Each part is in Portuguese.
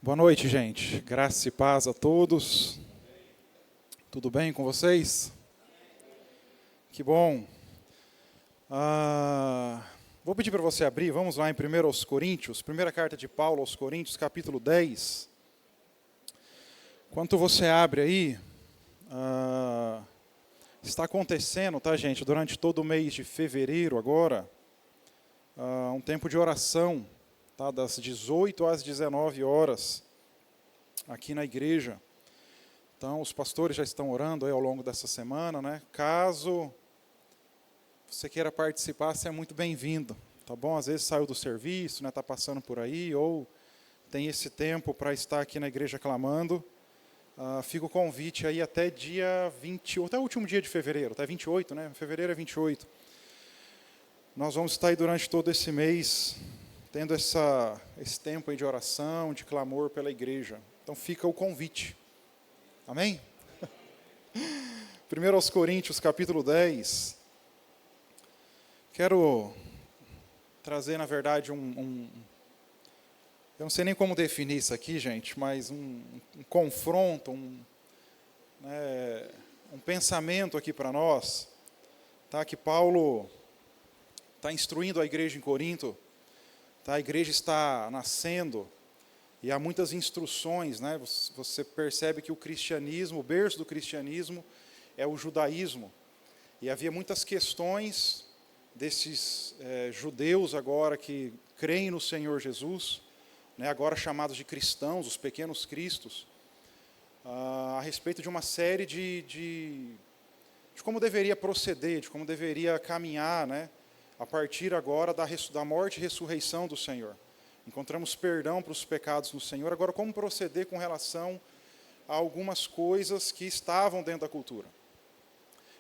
Boa noite, gente. Graça e paz a todos. Tudo bem com vocês? Que bom. Vou pedir para você abrir, vamos lá em 1 aos Coríntios, primeira carta de Paulo aos Coríntios, capítulo 10. Enquanto você abre aí, está acontecendo, tá, gente, durante todo o mês de fevereiro agora, um tempo de oração, tá, das 18 às 19 horas, aqui na igreja. Então, os pastores já estão orando aí ao longo dessa semana, né? Caso você queira participar, você é muito bem-vindo, tá bom? Às vezes saiu do serviço, né? Está passando por aí, ou tem esse tempo para estar aqui na igreja clamando. Fica o convite aí até dia 20, até o último dia de fevereiro, até 28, né? Fevereiro é 28. Nós vamos estar aí durante todo esse mês, tendo esse tempo aí de oração, de clamor pela igreja. Então fica o convite. Amém? 1 aos Coríntios, capítulo 10. Quero trazer, na verdade, eu não sei nem como definir isso aqui, gente, mas um confronto, um pensamento aqui para nós, tá? Que Paulo está instruindo a igreja em Corinto, tá? A igreja está nascendo e há muitas instruções, né? Você percebe que o cristianismo, o berço do cristianismo é o judaísmo, e havia muitas questões desses judeus agora que creem no Senhor Jesus, né, agora chamados de cristãos, os pequenos cristos, a respeito de uma série de como deveria proceder, de como deveria caminhar, né, a partir agora da morte e ressurreição do Senhor. Encontramos perdão para os pecados no Senhor, agora como proceder com relação a algumas coisas que estavam dentro da cultura.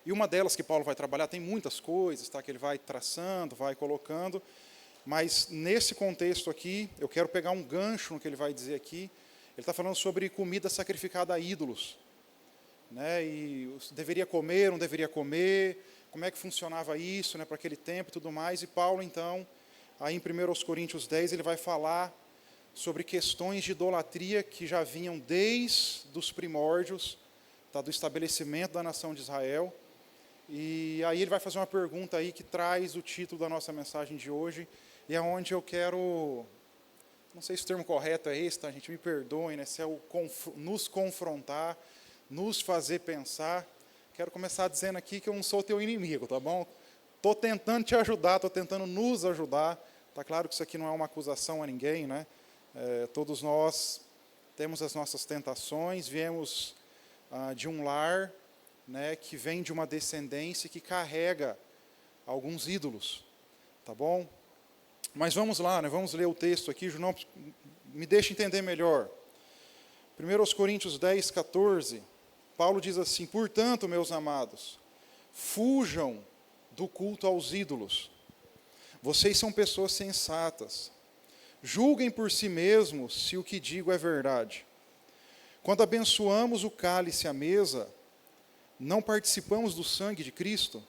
E uma delas que Paulo vai trabalhar, tem muitas coisas, tá, que ele vai traçando, vai colocando, mas nesse contexto aqui, eu quero pegar um gancho no que ele vai dizer aqui. Ele está falando sobre comida sacrificada a ídolos, né, e deveria comer, não deveria comer, como é que funcionava isso, né, para aquele tempo e tudo mais. E Paulo, então, aí em 1 aos Coríntios 10, ele vai falar sobre questões de idolatria que já vinham desde os primórdios, tá, do estabelecimento da nação de Israel. E aí ele vai fazer uma pergunta aí que traz o título da nossa mensagem de hoje, e é onde eu quero, não sei se o termo correto é esse, tá, gente, me perdoem, né, se é nos confrontar, nos fazer pensar. Quero começar dizendo aqui que eu não sou teu inimigo, tá bom? Estou tentando te ajudar, estou tentando nos ajudar. Está claro que isso aqui não é uma acusação a ninguém, né? Todos nós temos as nossas tentações, viemos de um lar, né, que vem de uma descendência que carrega alguns ídolos, tá bom? Mas vamos lá, né, vamos ler o texto aqui, Junão, me deixa entender melhor. 1 Coríntios 10, 14, Paulo diz assim: portanto, meus amados, fujam do culto aos ídolos. Vocês são pessoas sensatas. Julguem por si mesmos se o que digo é verdade. Quando abençoamos o cálice à mesa, não participamos do sangue de Cristo?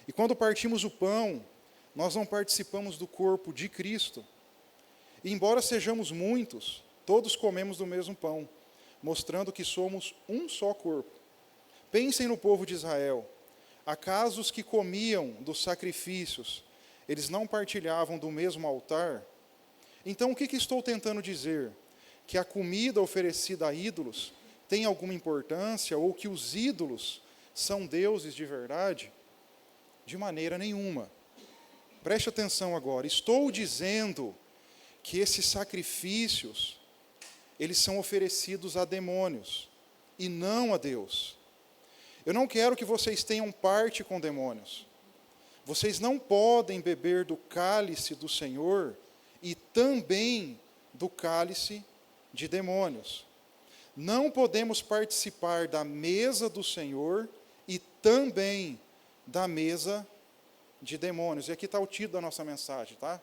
E quando partimos o pão, nós não participamos do corpo de Cristo? E embora sejamos muitos, todos comemos do mesmo pão, mostrando que somos um só corpo. Pensem no povo de Israel. Acaso os que comiam dos sacrifícios, eles não partilhavam do mesmo altar? Então, o que estou tentando dizer? Que a comida oferecida a ídolos tem alguma importância, ou que os ídolos são deuses de verdade? De maneira nenhuma. Preste atenção agora. Estou dizendo que esses sacrifícios, eles são oferecidos a demônios, e não a Deus. Eu não quero que vocês tenham parte com demônios. Vocês não podem beber do cálice do Senhor e também do cálice de demônios. Não podemos participar da mesa do Senhor e também da mesa de demônios. E aqui está o título da nossa mensagem, tá?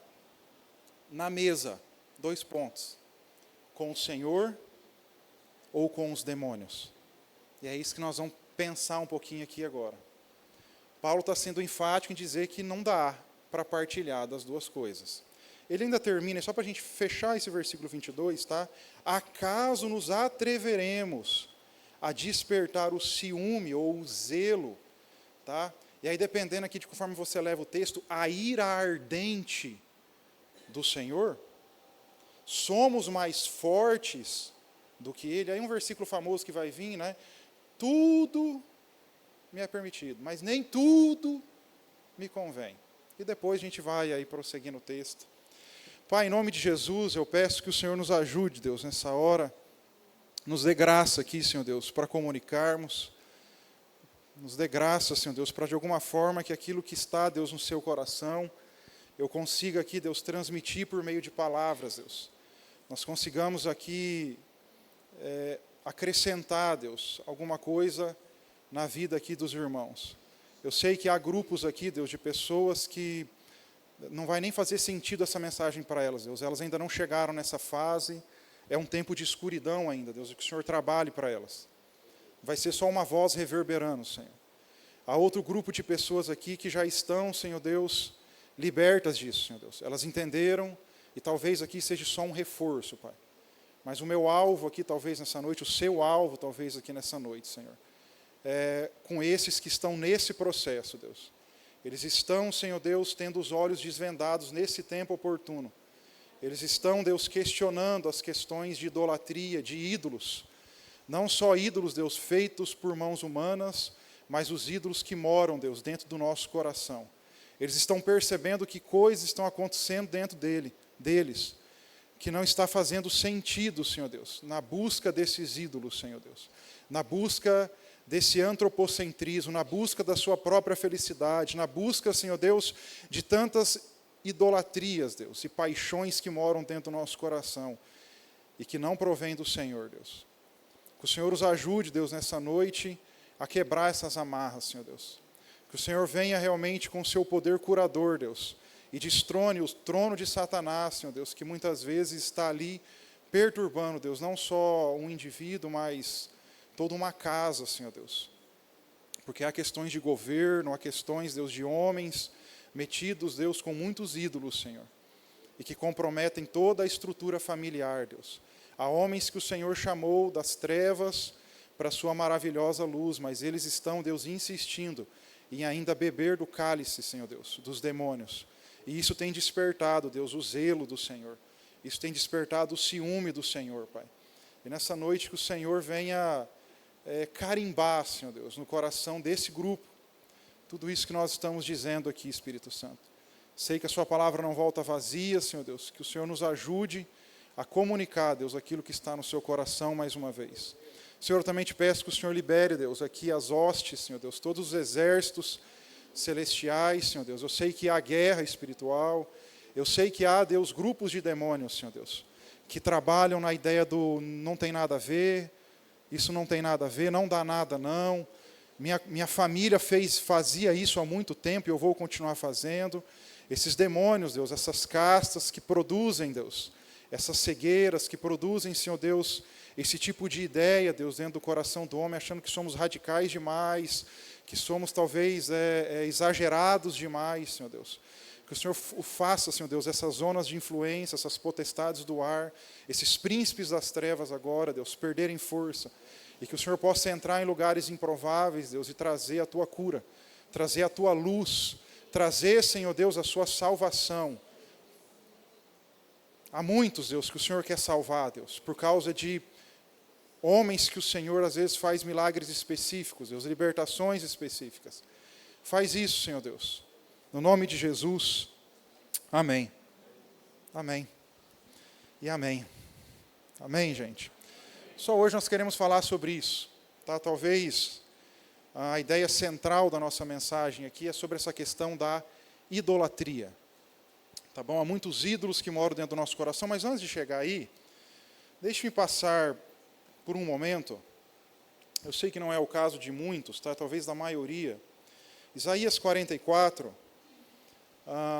Na mesa, 2 pontos. Com o Senhor ou com os demônios? E é isso que nós vamos pensar um pouquinho aqui agora. Paulo está sendo enfático em dizer que não dá para partilhar das duas coisas. ele ainda termina, só para a gente fechar esse versículo 22, tá? Acaso nos atreveremos a despertar o ciúme ou o zelo, tá? E aí, dependendo aqui de conforme você leva o texto, a ira ardente do Senhor, somos mais fortes do que Ele. Aí um versículo famoso que vai vir, né? Tudo me é permitido, mas nem tudo me convém. E depois a gente vai aí prosseguindo o texto. Pai, em nome de Jesus, eu peço que o Senhor nos ajude, Deus, nessa hora. Nos dê graça aqui, Senhor Deus, para comunicarmos. Nos dê graça, Senhor Deus, para de alguma forma que aquilo que está, Deus, no seu coração, eu consiga aqui, Deus, transmitir por meio de palavras, Deus. Nós consigamos aqui acrescentar, Deus, alguma coisa na vida aqui dos irmãos. Eu sei que há grupos aqui, Deus, de pessoas que não vai nem fazer sentido essa mensagem para elas, Deus. Elas ainda não chegaram nessa fase, é um tempo de escuridão ainda, Deus, que o Senhor trabalhe para elas. Vai ser só uma voz reverberando, Senhor. Há outro grupo de pessoas aqui que já estão, Senhor Deus, libertas disso, Senhor Deus. Elas entenderam e talvez aqui seja só um reforço, Pai. Mas o meu alvo aqui, talvez nessa noite, o seu alvo, talvez aqui nessa noite, Senhor, é com esses que estão nesse processo, Deus. Eles estão, Senhor Deus, tendo os olhos desvendados nesse tempo oportuno. Eles estão, Deus, questionando as questões de idolatria, de ídolos. Não só ídolos, Deus, feitos por mãos humanas, mas os ídolos que moram, Deus, dentro do nosso coração. Eles estão percebendo que coisas estão acontecendo dentro deles, que não está fazendo sentido, Senhor Deus, na busca desses ídolos, Senhor Deus, na busca desse antropocentrismo, na busca da sua própria felicidade, na busca, Senhor Deus, de tantas idolatrias, Deus, e paixões que moram dentro do nosso coração e que não provêm do Senhor, Deus. Que o Senhor os ajude, Deus, nessa noite a quebrar essas amarras, Senhor Deus. Que o Senhor venha realmente com o seu poder curador, Deus, e destrone o trono de Satanás, Senhor Deus, que muitas vezes está ali perturbando, Deus, não só um indivíduo, mas toda uma casa, Senhor Deus. Porque há questões de governo, há questões, Deus, de homens metidos, Deus, com muitos ídolos, Senhor, e que comprometem toda a estrutura familiar, Deus. Há homens que o Senhor chamou das trevas para a sua maravilhosa luz, mas eles estão, Deus, insistindo em ainda beber do cálice, Senhor Deus, dos demônios. E isso tem despertado, Deus, o zelo do Senhor. Isso tem despertado o ciúme do Senhor, Pai. E nessa noite que o Senhor venha carimbar, Senhor Deus, no coração desse grupo, tudo isso que nós estamos dizendo aqui, Espírito Santo. Sei que a sua palavra não volta vazia, Senhor Deus, que o Senhor nos ajude a comunicar, Deus, aquilo que está no seu coração mais uma vez. Senhor, eu também te peço que o Senhor libere, Deus, aqui as hostes, Senhor Deus, todos os exércitos celestiais, Senhor Deus. Eu sei que há guerra espiritual, eu sei que há, Deus, grupos de demônios, Senhor Deus, que trabalham na ideia do não tem nada a ver, isso não tem nada a ver, não dá nada não. Minha família fazia isso há muito tempo e eu vou continuar fazendo. Esses demônios, Deus, essas castas que produzem, Deus, essas cegueiras que produzem, Senhor Deus, esse tipo de ideia, Deus, dentro do coração do homem, achando que somos radicais demais, que somos talvez exagerados demais, Senhor Deus. Que o Senhor o faça, Senhor Deus, essas zonas de influência, essas potestades do ar, esses príncipes das trevas agora, Deus, perderem força. E que o Senhor possa entrar em lugares improváveis, Deus, e trazer a Tua cura, trazer a Tua luz, trazer, Senhor Deus, a Sua salvação. Há muitos, Deus, que o Senhor quer salvar, Deus, por causa de homens que o Senhor às vezes faz milagres específicos, Deus, libertações específicas. Faz isso, Senhor Deus. No nome de Jesus. Amém. Amém. E amém. Amém, gente. Só hoje nós queremos falar sobre isso, tá? Talvez a ideia central da nossa mensagem aqui é sobre essa questão da idolatria. Tá bom? Há muitos ídolos que moram dentro do nosso coração, mas antes de chegar aí, deixe-me passar por um momento, eu sei que não é o caso de muitos, tá? Talvez da maioria. Isaías 44,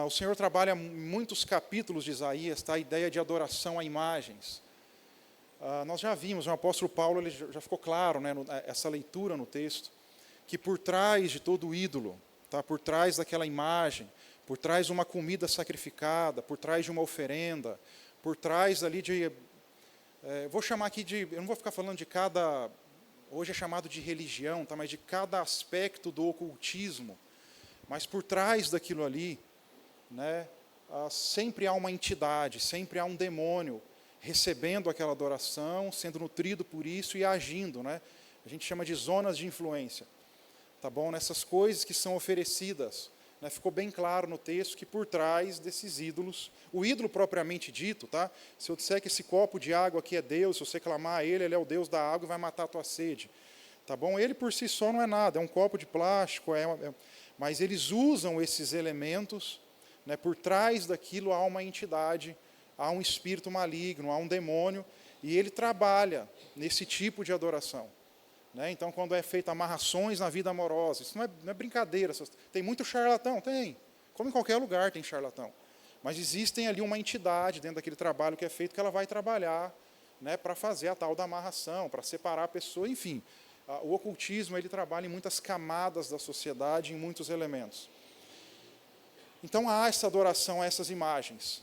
o Senhor trabalha em muitos capítulos de Isaías, tá? A ideia de adoração a imagens. Nós já vimos, o apóstolo Paulo ele já ficou claro, né, essa leitura no texto, que por trás de todo ídolo, tá, por trás daquela imagem, por trás de uma comida sacrificada, por trás de uma oferenda, por trás ali de... vou chamar aqui de... Eu não vou ficar falando de cada... Hoje é chamado de religião, tá? Mas de cada aspecto do ocultismo. Mas por trás daquilo ali, né, sempre há uma entidade, sempre há um demônio recebendo aquela adoração, sendo nutrido por isso e agindo, né? A gente chama de zonas de influência, tá bom? Nessas coisas que são oferecidas, né? Ficou bem claro no texto que por trás desses ídolos, o ídolo propriamente dito, tá? Se eu disser que esse copo de água aqui é Deus, se você clamar a ele é o Deus da água e vai matar a tua sede, tá bom? Ele por si só não é nada, é um copo de plástico, mas eles usam esses elementos, né? Por trás daquilo há uma entidade, há um espírito maligno, há um demônio, e ele trabalha nesse tipo de adoração. Né? Então, quando é feita amarrações na vida amorosa, isso não é brincadeira. Tem muito charlatão? Tem. Como em qualquer lugar tem charlatão. Mas existem ali uma entidade dentro daquele trabalho que é feito, que ela vai trabalhar, né, para fazer a tal da amarração, para separar a pessoa, enfim. O ocultismo ele trabalha em muitas camadas da sociedade, em muitos elementos. Então, há essa adoração a essas imagens.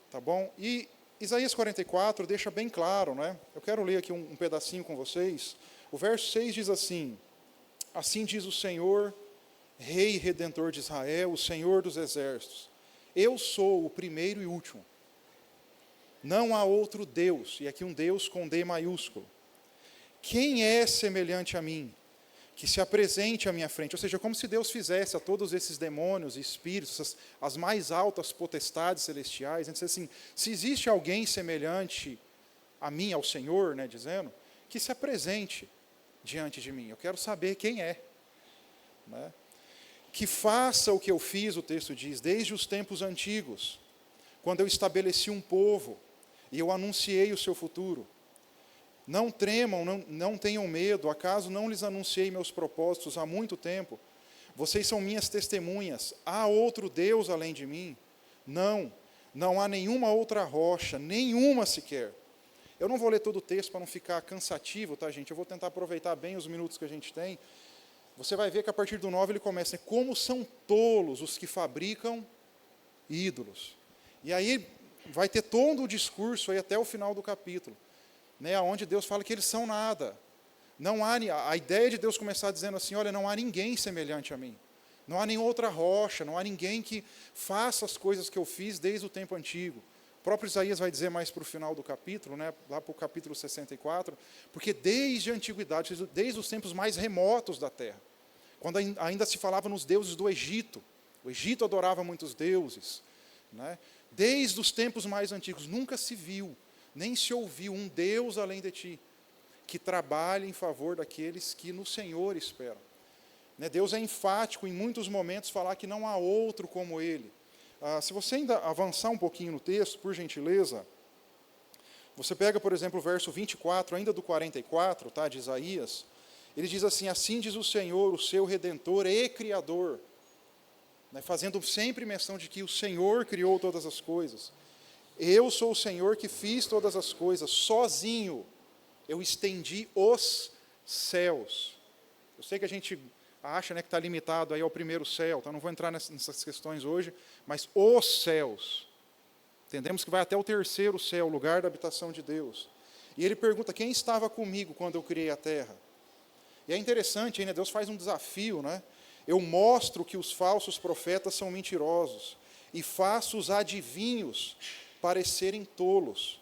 Tá bom? E Isaías 44 deixa bem claro, né? Eu quero ler aqui um pedacinho com vocês. O verso 6 diz assim: assim diz o Senhor, Rei e Redentor de Israel, o Senhor dos exércitos, eu sou o primeiro e último, não há outro Deus, e aqui um Deus com D maiúsculo. Quem é semelhante a mim, que se apresente à minha frente? Ou seja, como se Deus fizesse a todos esses demônios e espíritos, as mais altas potestades celestiais, dizendo assim, se existe alguém semelhante a mim, ao Senhor, né, dizendo, que se apresente diante de mim, eu quero saber quem é. Né? Que faça o que eu fiz, o texto diz, desde os tempos antigos, quando eu estabeleci um povo, e eu anunciei o seu futuro. Não tremam, não tenham medo, acaso não lhes anunciei meus propósitos há muito tempo? Vocês são minhas testemunhas. Há outro Deus além de mim? Não há nenhuma outra rocha, nenhuma sequer. Eu não vou ler todo o texto para não ficar cansativo, tá, gente? Eu vou tentar aproveitar bem os minutos que a gente tem. Você vai ver que a partir do 9 ele começa, né? Como são tolos os que fabricam ídolos. E aí vai ter todo o discurso aí até o final do capítulo, né, onde Deus fala que eles são nada. Não há, a ideia de Deus começar dizendo assim, olha, não há ninguém semelhante a mim. Não há nenhuma outra rocha, não há ninguém que faça as coisas que eu fiz desde o tempo antigo. O próprio Isaías vai dizer mais para o final do capítulo, né, lá para o capítulo 64, porque desde a antiguidade, desde os tempos mais remotos da terra, quando ainda se falava nos deuses do Egito, o Egito adorava muitos deuses, né, desde os tempos mais antigos, nunca se viu, nem se ouviu um Deus além de ti, que trabalhe em favor daqueles que no Senhor esperam. Né, Deus é enfático em muitos momentos falar que não há outro como Ele. Se você ainda avançar um pouquinho no texto, por gentileza, você pega, por exemplo, o verso 24, ainda do 44, tá, de Isaías, ele diz assim, assim diz o Senhor, o seu Redentor e Criador, né, fazendo sempre menção de que o Senhor criou todas as coisas. Eu sou o Senhor que fiz todas as coisas, sozinho eu estendi os céus. Eu sei que a gente acha, né, que está limitado aí ao primeiro céu, então não vou entrar nessas questões hoje, mas os céus. Entendemos que vai até o terceiro céu, o lugar da habitação de Deus. E ele pergunta, quem estava comigo quando eu criei a terra? E é interessante, né, Deus faz um desafio, né? Eu mostro que os falsos profetas são mentirosos e faço os adivinhos parecerem tolos.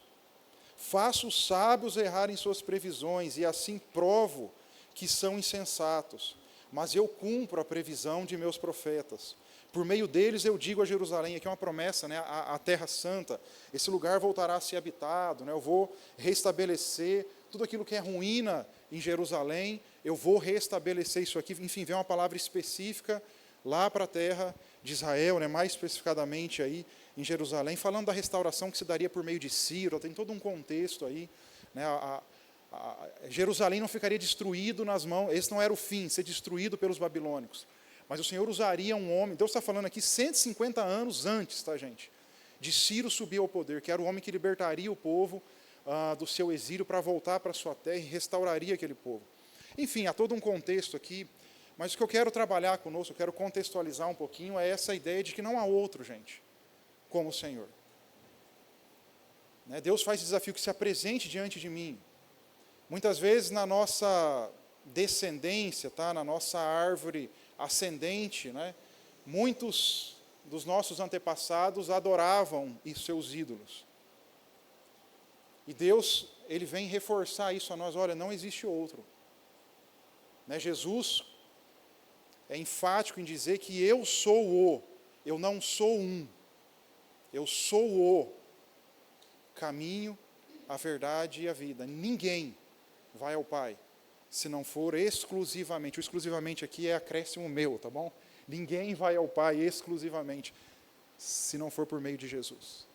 Faço os sábios errarem suas previsões e assim provo que são insensatos. Mas eu cumpro a previsão de meus profetas. Por meio deles eu digo a Jerusalém, aqui é uma promessa, né, a terra santa, esse lugar voltará a ser habitado, né, eu vou restabelecer tudo aquilo que é ruína em Jerusalém, eu vou restabelecer isso aqui, enfim, vem uma palavra específica lá para a terra de Israel, né, mais especificadamente aí em Jerusalém, falando da restauração que se daria por meio de Ciro, tem todo um contexto aí, né, Jerusalém não ficaria destruído nas mãos, esse não era o fim, ser destruído pelos babilônicos, mas o Senhor usaria um homem, Deus está falando aqui 150 anos antes, tá, gente, de Ciro subir ao poder, que era o homem que libertaria o povo do seu exílio para voltar para a sua terra e restauraria aquele povo. Enfim, há todo um contexto aqui, Mas o que eu quero trabalhar conosco, eu quero contextualizar um pouquinho, é essa ideia de que não há outro, gente, como o Senhor. Deus faz desafio que se apresente diante de mim. Muitas vezes na nossa descendência, tá? Na nossa árvore ascendente, muitos dos nossos antepassados adoravam os seus ídolos. E Deus, Ele vem reforçar isso a nós. Olha, não existe outro. Jesus é enfático em dizer que eu sou o, eu não sou um. Eu sou o caminho, a verdade e a vida. Ninguém vai ao Pai se não for exclusivamente. O exclusivamente aqui é acréscimo meu, tá bom? Ninguém vai ao Pai exclusivamente se não for por meio de Jesus.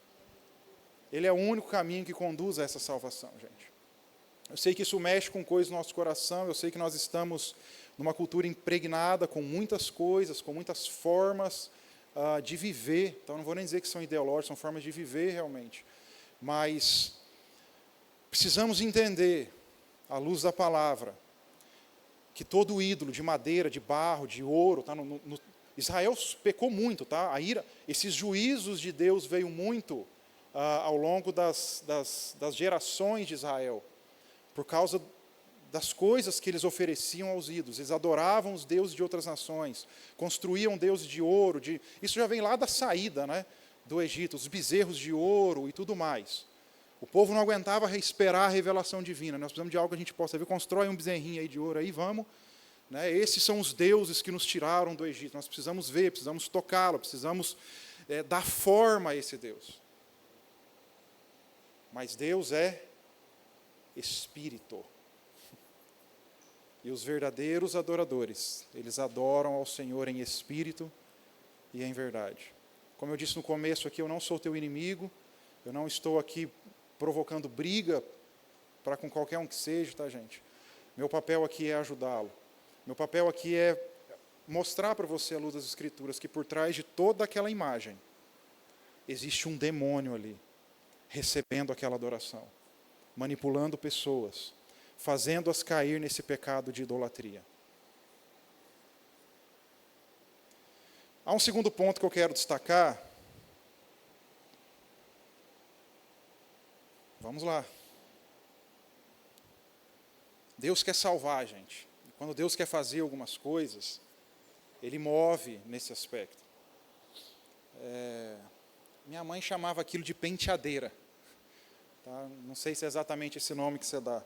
Ele é o único caminho que conduz a essa salvação, gente. Eu sei que isso mexe com coisas no nosso coração, eu sei que nós estamos numa cultura impregnada com muitas coisas, com muitas formas de viver. Então, não vou nem dizer que são ideológicas, são formas de viver realmente. Mas precisamos entender, à luz da palavra, que todo ídolo de madeira, de barro, de ouro, tá, Israel pecou muito, tá? A ira, esses juízos de Deus veio muito ao longo das gerações de Israel, por causa das coisas que eles ofereciam aos ídolos. Eles adoravam os deuses de outras nações, construíam deuses de ouro, isso já vem lá da saída, do Egito, os bezerros de ouro e tudo mais. O povo não aguentava esperar a revelação divina. Nós precisamos de algo que a gente possa ver. Constrói um bezerrinho aí de ouro aí, vamos. Esses são os deuses que nos tiraram do Egito. Nós precisamos ver, precisamos tocá-lo, precisamos dar forma a esse Deus. Mas Deus é Espírito. E os verdadeiros adoradores, eles adoram ao Senhor em espírito e em verdade. Como eu disse no começo aqui, eu não sou teu inimigo, eu não estou aqui provocando briga para com qualquer um que seja, tá, gente? Meu papel aqui é ajudá-lo. Meu papel aqui é mostrar para você, à luz das Escrituras, que por trás de toda aquela imagem existe um demônio ali, recebendo aquela adoração, manipulando pessoas, fazendo-as cair nesse pecado de idolatria. Há um segundo ponto que eu quero destacar. Vamos lá. Deus quer salvar a gente. Quando Deus quer fazer algumas coisas, Ele move nesse aspecto. Minha mãe chamava aquilo de penteadeira. Tá? Não sei se é exatamente esse nome que você dá.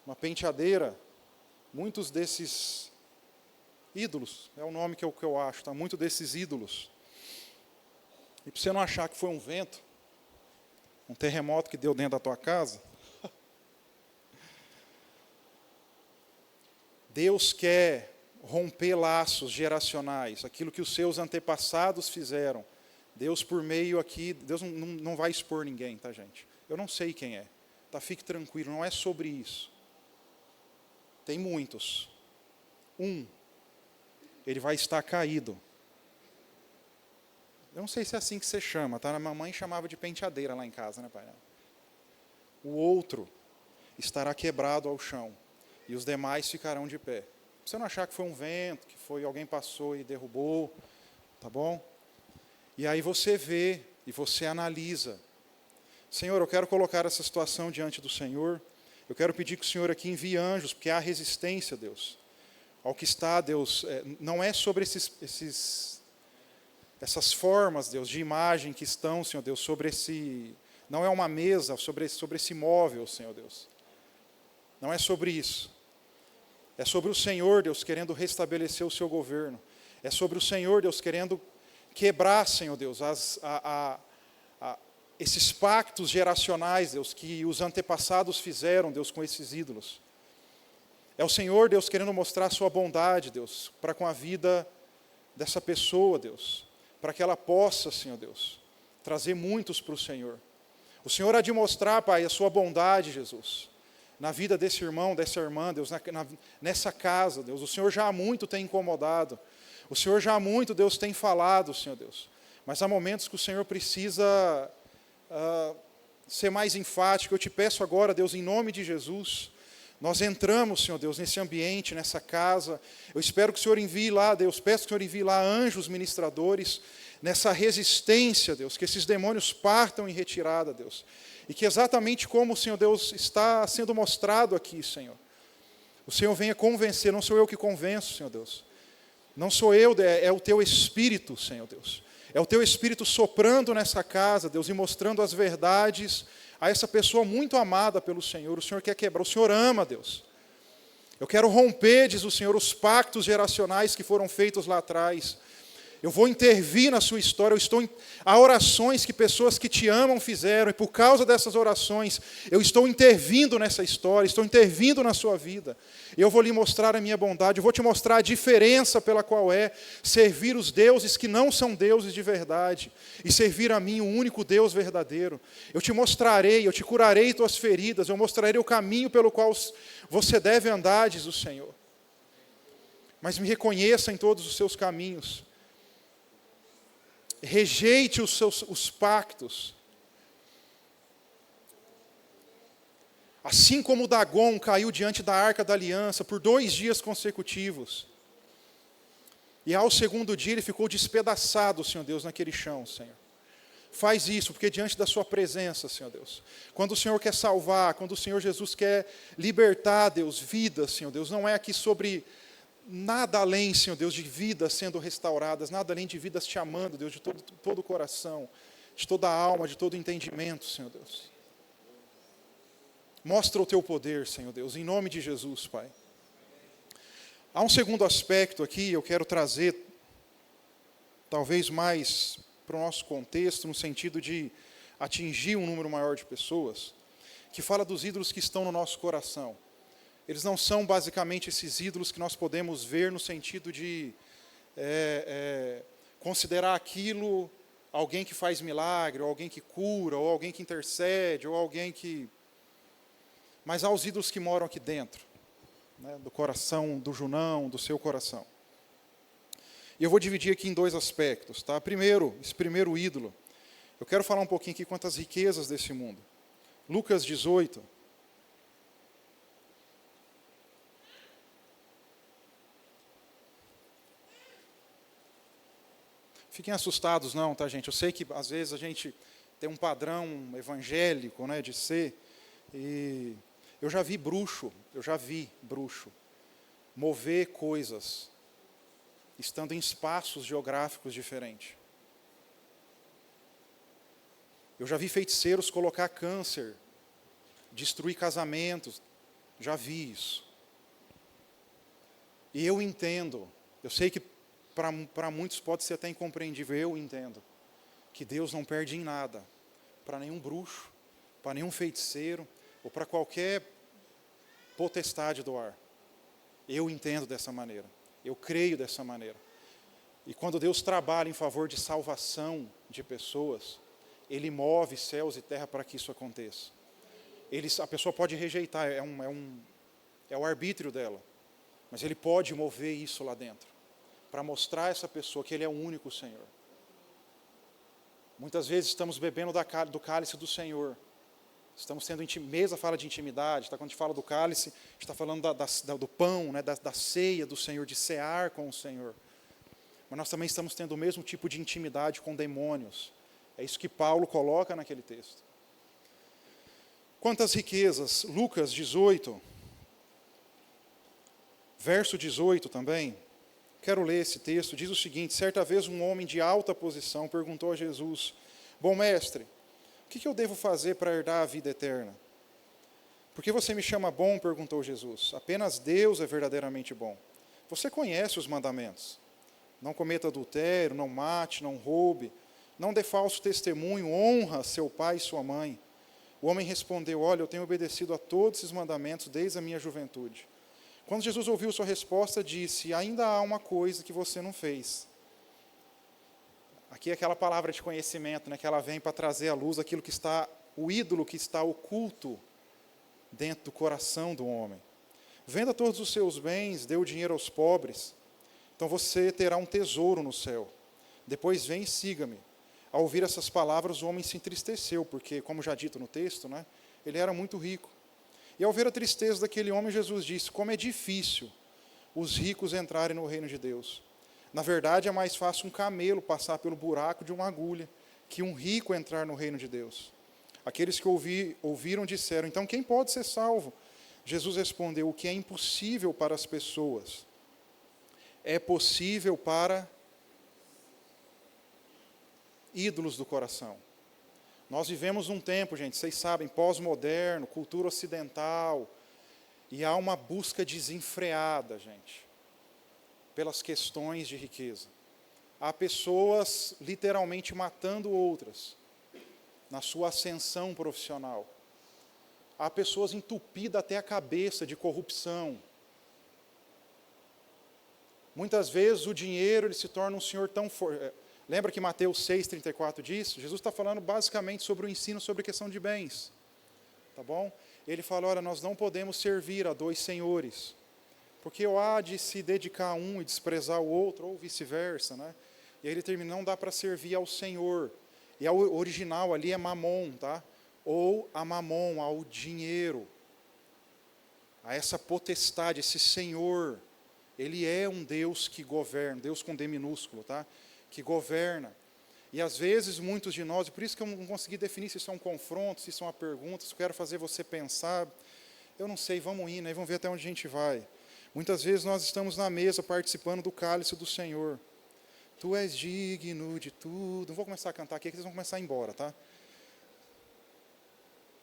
Uma penteadeira, muitos desses ídolos, é o nome que eu acho, tá? Muitos desses ídolos. E para você não achar que foi um vento, um terremoto que deu dentro da tua casa, Deus quer romper laços geracionais, aquilo que os seus antepassados fizeram. Deus por meio aqui, Deus não vai expor ninguém, tá, gente? Eu não sei quem é, tá? Fique tranquilo, não é sobre isso. Tem muitos. Ele vai estar caído. Eu não sei se é assim que você chama, tá? A mamãe chamava de penteadeira lá em casa, né, pai? O outro estará quebrado ao chão, e os demais ficarão de pé. Pra você não achar que foi um vento, que foi alguém passou e derrubou, tá bom? E aí você vê, e você analisa. Senhor, eu quero colocar essa situação diante do Senhor. Eu quero pedir que o Senhor aqui envie anjos, porque há resistência, Deus, ao que está, Deus. Não é sobre essas formas, Deus, de imagem que estão, Senhor Deus, sobre esse... Não é uma mesa sobre esse móvel, Senhor Deus. Não é sobre isso. É sobre o Senhor, Deus, querendo restabelecer o seu governo. É sobre o Senhor, Deus, querendo quebrar, Senhor Deus, esses pactos geracionais, Deus, que os antepassados fizeram, Deus, com esses ídolos. É o Senhor, Deus, querendo mostrar a sua bondade, Deus, para com a vida dessa pessoa, Deus, para que ela possa, Senhor Deus, trazer muitos para o Senhor. O Senhor há de mostrar, Pai, a sua bondade, Jesus, na vida desse irmão, dessa irmã, Deus, nessa casa, Deus. O Senhor já há muito tem incomodado. O Senhor já há muito, Deus, tem falado, Senhor Deus. Mas há momentos que o Senhor precisa ser mais enfático. Eu te peço agora, Deus, em nome de Jesus, Nós entramos, Senhor Deus, nesse ambiente, nessa casa. Eu espero que o Senhor envie lá, Deus, peço que o Senhor envie lá anjos ministradores, nessa resistência, Deus, que esses demônios partam em retirada, Deus. E que exatamente como, Senhor Deus, está sendo mostrado aqui, Senhor, o Senhor venha convencer, não sou eu que convenço, Senhor Deus. Não sou eu, é o Teu Espírito, Senhor Deus. É o Teu Espírito soprando nessa casa, Deus, e mostrando as verdades a essa pessoa muito amada pelo Senhor. O Senhor quer quebrar, o Senhor ama, Deus. Eu quero romper, diz o Senhor, os pactos geracionais que foram feitos lá atrás. Eu vou intervir na sua história. Há orações que pessoas que te amam fizeram, e por causa dessas orações, eu estou intervindo nessa história, estou intervindo na sua vida. Eu vou lhe mostrar a minha bondade, eu vou te mostrar a diferença pela qual é servir os deuses que não são deuses de verdade, e servir a mim, o único Deus verdadeiro. Eu te mostrarei, eu te curarei tuas feridas, eu mostrarei o caminho pelo qual você deve andar, diz o Senhor. Mas me reconheça em todos os seus caminhos. Rejeite os pactos. Assim como Dagon caiu diante da arca da aliança por 2 dias consecutivos. E ao segundo dia ele ficou despedaçado, Senhor Deus, naquele chão, Senhor. Faz isso, porque diante da sua presença, Senhor Deus, quando o Senhor quer salvar, quando o Senhor Jesus quer libertar, Deus, vidas, Senhor Deus, não é aqui sobre nada além, Senhor Deus, de vidas sendo restauradas, nada além de vidas te amando, Deus, de todo o coração, de toda a alma, de todo o entendimento, Senhor Deus. Mostra o teu poder, Senhor Deus, em nome de Jesus, Pai. Há um segundo aspecto aqui, eu quero trazer, talvez mais para o nosso contexto, no sentido de atingir um número maior de pessoas, que fala dos ídolos que estão no nosso coração. Eles não são basicamente esses ídolos que nós podemos ver no sentido de considerar aquilo alguém que faz milagre, ou alguém que cura, ou alguém que intercede, ou alguém que... Mas há os ídolos que moram aqui dentro, né, do coração do Junão, do seu coração. E eu vou dividir aqui em 2 aspectos. Tá? Primeiro, esse primeiro ídolo, eu quero falar um pouquinho aqui quanto às riquezas desse mundo. Lucas 18. Fiquem assustados não, tá, gente? Eu sei que às vezes a gente tem um padrão evangélico, né, de ser, e eu já vi bruxo mover coisas, estando em espaços geográficos diferentes. Eu já vi feiticeiros colocar câncer, destruir casamentos, já vi isso. E eu entendo, eu sei que para muitos pode ser até incompreendível, eu entendo, que Deus não perde em nada, para nenhum bruxo, para nenhum feiticeiro, ou para qualquer potestade do ar. Eu entendo dessa maneira, eu creio dessa maneira. E quando Deus trabalha em favor de salvação de pessoas, Ele move céus e terra para que isso aconteça. A pessoa pode rejeitar, é o arbítrio dela, mas Ele pode mover isso lá dentro, para mostrar a essa pessoa que Ele é o único Senhor. Muitas vezes estamos bebendo do cálice do Senhor. Estamos tendo mesa fala de intimidade, tá? Quando a gente fala do cálice, a gente está falando do pão, né? da ceia do Senhor, de cear com o Senhor. Mas nós também estamos tendo o mesmo tipo de intimidade com demônios. É isso que Paulo coloca naquele texto. Quantas riquezas? Lucas 18, verso 18 também. Quero ler esse texto, diz o seguinte: certa vez um homem de alta posição perguntou a Jesus: bom mestre, o que eu devo fazer para herdar a vida eterna? Por que você me chama bom? Perguntou Jesus. Apenas Deus é verdadeiramente bom. Você conhece os mandamentos. Não cometa adultério, não mate, não roube, não dê falso testemunho, honra seu pai e sua mãe. O homem respondeu: olha, eu tenho obedecido a todos esses mandamentos desde a minha juventude. Quando Jesus ouviu sua resposta, disse: ainda há uma coisa que você não fez. Aqui é aquela palavra de conhecimento, né, que ela vem para trazer à luz aquilo que está, o ídolo que está oculto dentro do coração do homem. Venda todos os seus bens, dê o dinheiro aos pobres, então você terá um tesouro no céu. Depois vem e siga-me. Ao ouvir essas palavras, o homem se entristeceu, porque, como já dito no texto, né, ele era muito rico. E ao ver a tristeza daquele homem, Jesus disse: como é difícil os ricos entrarem no reino de Deus. Na verdade, é mais fácil um camelo passar pelo buraco de uma agulha que um rico entrar no reino de Deus. Aqueles que ouviram disseram: então quem pode ser salvo? Jesus respondeu: o que é impossível para as pessoas é possível para ídolos do coração. Nós vivemos um tempo, gente, vocês sabem, pós-moderno, cultura ocidental, e há uma busca desenfreada, gente, pelas questões de riqueza. Há pessoas literalmente matando outras na sua ascensão profissional. Há pessoas entupidas até a cabeça de corrupção. Muitas vezes o dinheiro ele se torna um senhor tão forte. Lembra que Mateus 6,34 diz? Jesus está falando basicamente sobre o ensino sobre a questão de bens. Tá bom? Ele fala: olha, nós não podemos servir a dois senhores, porque ou há de se dedicar a um e desprezar o outro, ou vice-versa, né? E aí ele termina: não dá para servir ao Senhor. E o original ali é mamon, tá? Ou a mamon, ao dinheiro, a essa potestade, esse Senhor. Ele é um Deus que governa, Deus com D minúsculo, tá? Que governa. E às vezes muitos de nós, e por isso que eu não consegui definir se isso é um confronto, se isso é uma pergunta, se eu quero fazer você pensar, eu não sei, vamos indo, aí vamos ver até onde a gente vai. Muitas vezes nós estamos na mesa participando do cálice do Senhor. Tu és digno de tudo. Não vou começar a cantar aqui, que vocês vão começar a ir embora, tá?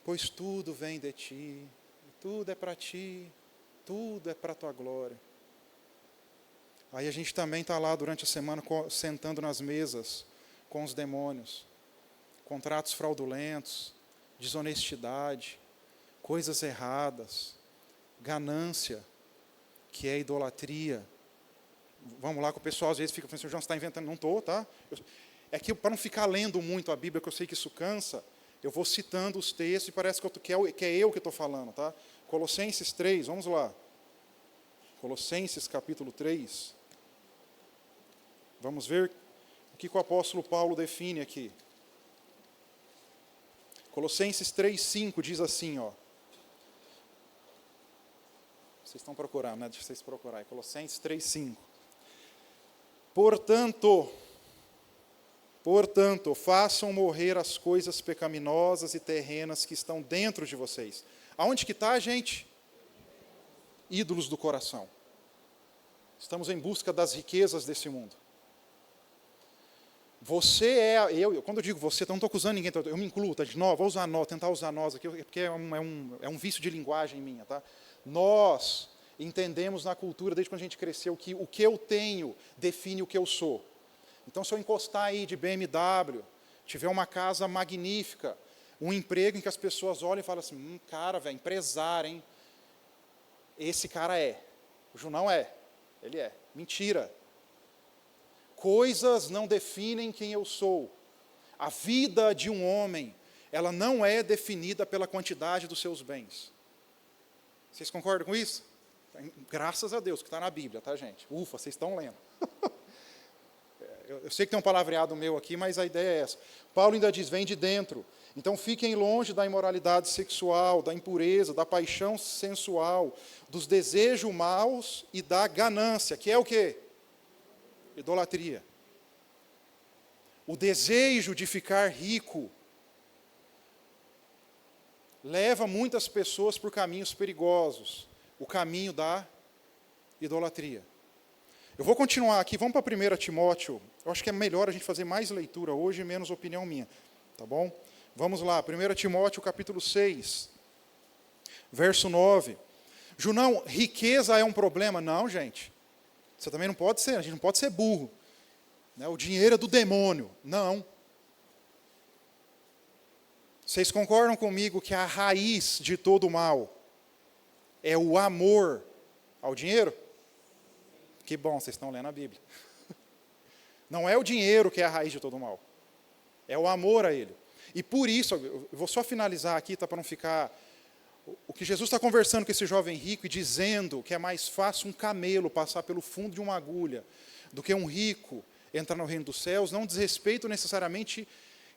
Pois tudo vem de ti, tudo é para ti, tudo é para a tua glória. Aí a gente também está lá durante a semana sentando nas mesas com os demônios. Contratos fraudulentos, desonestidade, coisas erradas, ganância, que é idolatria. Vamos lá, que o pessoal às vezes fica pensando: João, você está inventando? Não estou, tá? É que para não ficar lendo muito a Bíblia, que eu sei que isso cansa, eu vou citando os textos e parece que é eu que estou falando, tá? Colossenses 3, vamos lá. Colossenses capítulo 3. Vamos ver o que o apóstolo Paulo define aqui. Colossenses 3,5 diz assim, ó. Vocês estão procurando, né? Deixa vocês procurarem. Colossenses 3,5. Portanto, façam morrer as coisas pecaminosas e terrenas que estão dentro de vocês. Aonde que está, gente? Ídolos do coração. Estamos em busca das riquezas desse mundo. Você é, quando eu digo você, eu não estou acusando ninguém, eu me incluo, tá? De nós, vou usar nós, tentar usar nós aqui, porque é um vício de linguagem minha, tá? Nós entendemos na cultura, desde quando a gente cresceu, que o que eu tenho define o que eu sou. Então, se eu encostar aí de BMW, tiver uma casa magnífica, um emprego em que as pessoas olham e falam assim: cara, velho, empresário, hein? Esse cara é. O Ju não é. Ele é. Mentira. Coisas não definem quem eu sou. A vida de um homem, ela não é definida pela quantidade dos seus bens. Vocês concordam com isso? Graças a Deus que está na Bíblia, tá, gente? Ufa, vocês estão lendo. Eu sei que tem um palavreado meu aqui, mas a ideia é essa. Paulo ainda diz: vem de dentro. Então fiquem longe da imoralidade sexual, da impureza, da paixão sensual, dos desejos maus e da ganância, que é o quê? Idolatria. O desejo de ficar rico leva muitas pessoas por caminhos perigosos, o caminho da idolatria. Eu vou continuar aqui, vamos para 1 Timóteo. Eu acho que é melhor a gente fazer mais leitura hoje e menos opinião minha, tá bom? Vamos lá, 1 Timóteo capítulo 6, verso 9. Junão, riqueza é um problema? Não, gente. Você também não pode ser, a gente não pode ser burro. Né? O dinheiro é do demônio. Não. Vocês concordam comigo que a raiz de todo o mal é o amor ao dinheiro? Que bom, vocês estão lendo a Bíblia. Não é o dinheiro que é a raiz de todo o mal. É o amor a ele. E por isso, eu vou só finalizar aqui, tá, para não ficar... O que Jesus está conversando com esse jovem rico e dizendo que é mais fácil um camelo passar pelo fundo de uma agulha do que um rico entrar no reino dos céus, não diz respeito necessariamente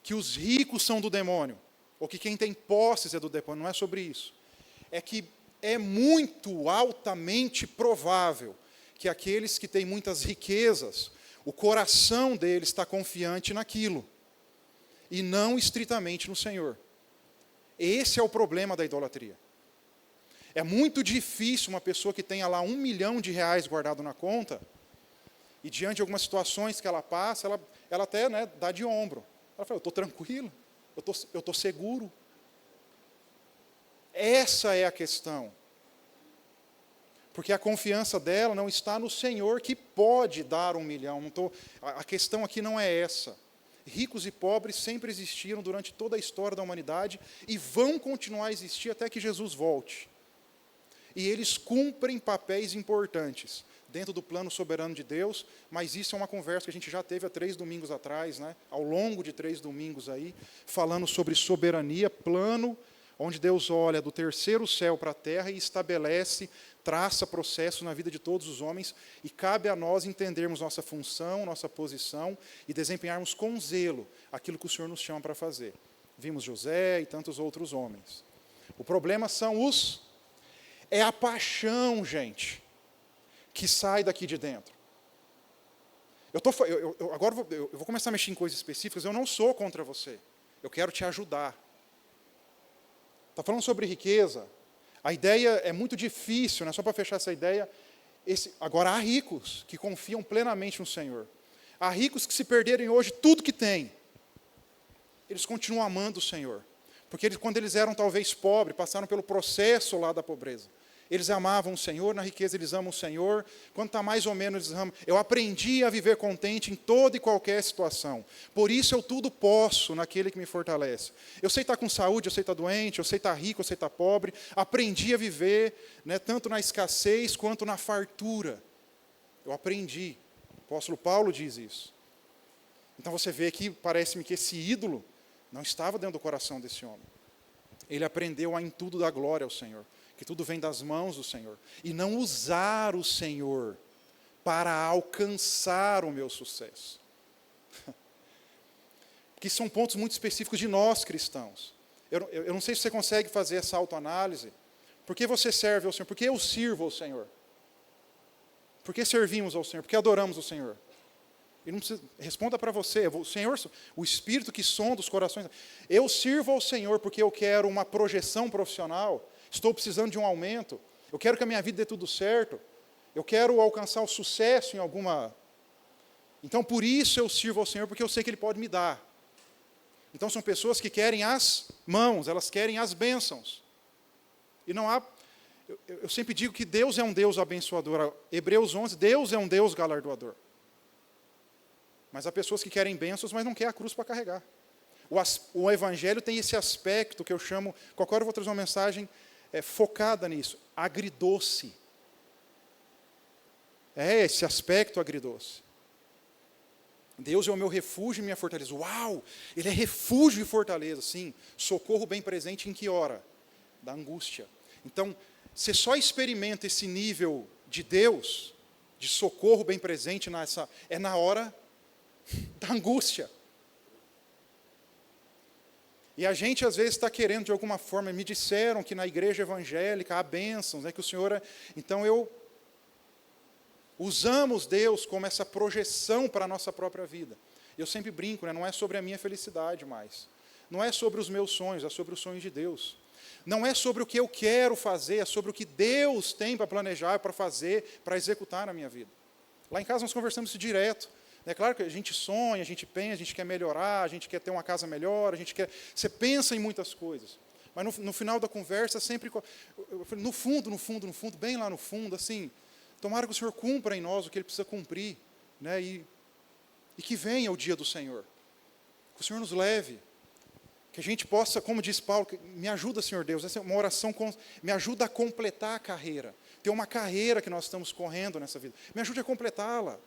que os ricos são do demônio, ou que quem tem posses é do demônio, não é sobre isso. é que é muito altamente provável que aqueles que têm muitas riquezas, o coração deles está confiante naquilo, e não estritamente no Senhor. Esse é o problema da idolatria. É muito difícil uma pessoa que tenha lá R$1 milhão guardado na conta, e diante de algumas situações que ela passa, ela até, né, dá de ombro. Ela fala, eu estou tranquilo, eu estou seguro. Essa é a questão. Porque a confiança dela não está no Senhor, que pode dar 1 milhão. A questão aqui não é essa. Ricos e pobres sempre existiram durante toda a história da humanidade e vão continuar a existir até que Jesus volte. E eles cumprem papéis importantes dentro do plano soberano de Deus, mas isso é uma conversa que a gente já teve há 3 domingos atrás, né? Ao longo de 3 domingos aí, falando sobre soberania, plano, onde Deus olha do terceiro céu para a terra e estabelece, traça processo na vida de todos os homens, e cabe a nós entendermos nossa função, nossa posição, e desempenharmos com zelo aquilo que o Senhor nos chama para fazer. Vimos José e tantos outros homens. O problema é a paixão, gente, que sai daqui de dentro. Agora eu vou começar a mexer em coisas específicas, eu não sou contra você, eu quero te ajudar. Está falando sobre riqueza, a ideia é muito difícil, né? Só para fechar essa ideia, agora há ricos que confiam plenamente no Senhor. Há ricos que, se perderem hoje tudo que têm, eles continuam amando o Senhor. Porque quando eles eram talvez pobres, passaram pelo processo lá da pobreza. Eles amavam o Senhor, na riqueza eles amam o Senhor. Quando está mais ou menos, eles amam. Eu aprendi a viver contente em toda e qualquer situação. Por isso eu tudo posso naquele que me fortalece. Eu sei estar com saúde, eu sei estar doente, eu sei estar rico, eu sei estar pobre. Aprendi a viver, né, tanto na escassez quanto na fartura. Eu aprendi. O apóstolo Paulo diz isso. Então você vê que parece-me que esse ídolo não estava dentro do coração desse homem. Ele aprendeu a em tudo dar glória ao Senhor, que tudo vem das mãos do Senhor, e não usar o Senhor para alcançar o meu sucesso. Que são pontos muito específicos de nós cristãos. Eu não sei se você consegue fazer essa autoanálise. Por que você serve ao Senhor? Por que eu sirvo ao Senhor? Por que servimos ao Senhor? Por que adoramos o Senhor? E não precisa, responda para você, o Senhor, o Espírito que sonda os corações. Eu sirvo ao Senhor porque eu quero uma projeção profissional, estou precisando de um aumento, eu quero que a minha vida dê tudo certo, eu quero alcançar o sucesso em alguma... Então, por isso eu sirvo ao Senhor, porque eu sei que Ele pode me dar. Então, são pessoas que querem as mãos, elas querem as bênçãos. E não há... Eu sempre digo que Deus é um Deus abençoador. Hebreus 11, Deus é um Deus galardoador. Mas há pessoas que querem bênçãos, mas não querem a cruz para carregar. O Evangelho tem esse aspecto que eu chamo, qualquer hora eu vou trazer uma mensagem focada nisso, agridoce. É esse aspecto agridoce. Deus é o meu refúgio e minha fortaleza. Uau! Ele é refúgio e fortaleza, sim. Socorro bem presente em que hora? Da angústia. Então, você só experimenta esse nível de Deus, de socorro bem presente, é na hora da angústia. E a gente às vezes está querendo de alguma forma, me disseram que na igreja evangélica há bênçãos, né, que o Senhor então usamos Deus como essa projeção para a nossa própria vida. Eu sempre brinco, né, não é sobre a minha felicidade mais, não é sobre os meus sonhos, é sobre os sonhos de Deus. Não é sobre o que eu quero fazer, é sobre o que Deus tem para planejar, para fazer, para executar na minha vida. Lá em casa nós conversamos isso direto. É claro que a gente sonha, a gente pensa, a gente quer melhorar, a gente quer ter uma casa melhor, você pensa em muitas coisas. Mas no final da conversa, sempre, no fundo, bem lá no fundo, assim, tomara que o Senhor cumpra em nós o que Ele precisa cumprir, né, e que venha o dia do Senhor. Que o Senhor nos leve, que a gente possa, como diz Paulo, me ajuda, Senhor Deus, essa é uma oração, me ajuda a completar a carreira. Tem uma carreira que nós estamos correndo nessa vida, me ajude a completá-la.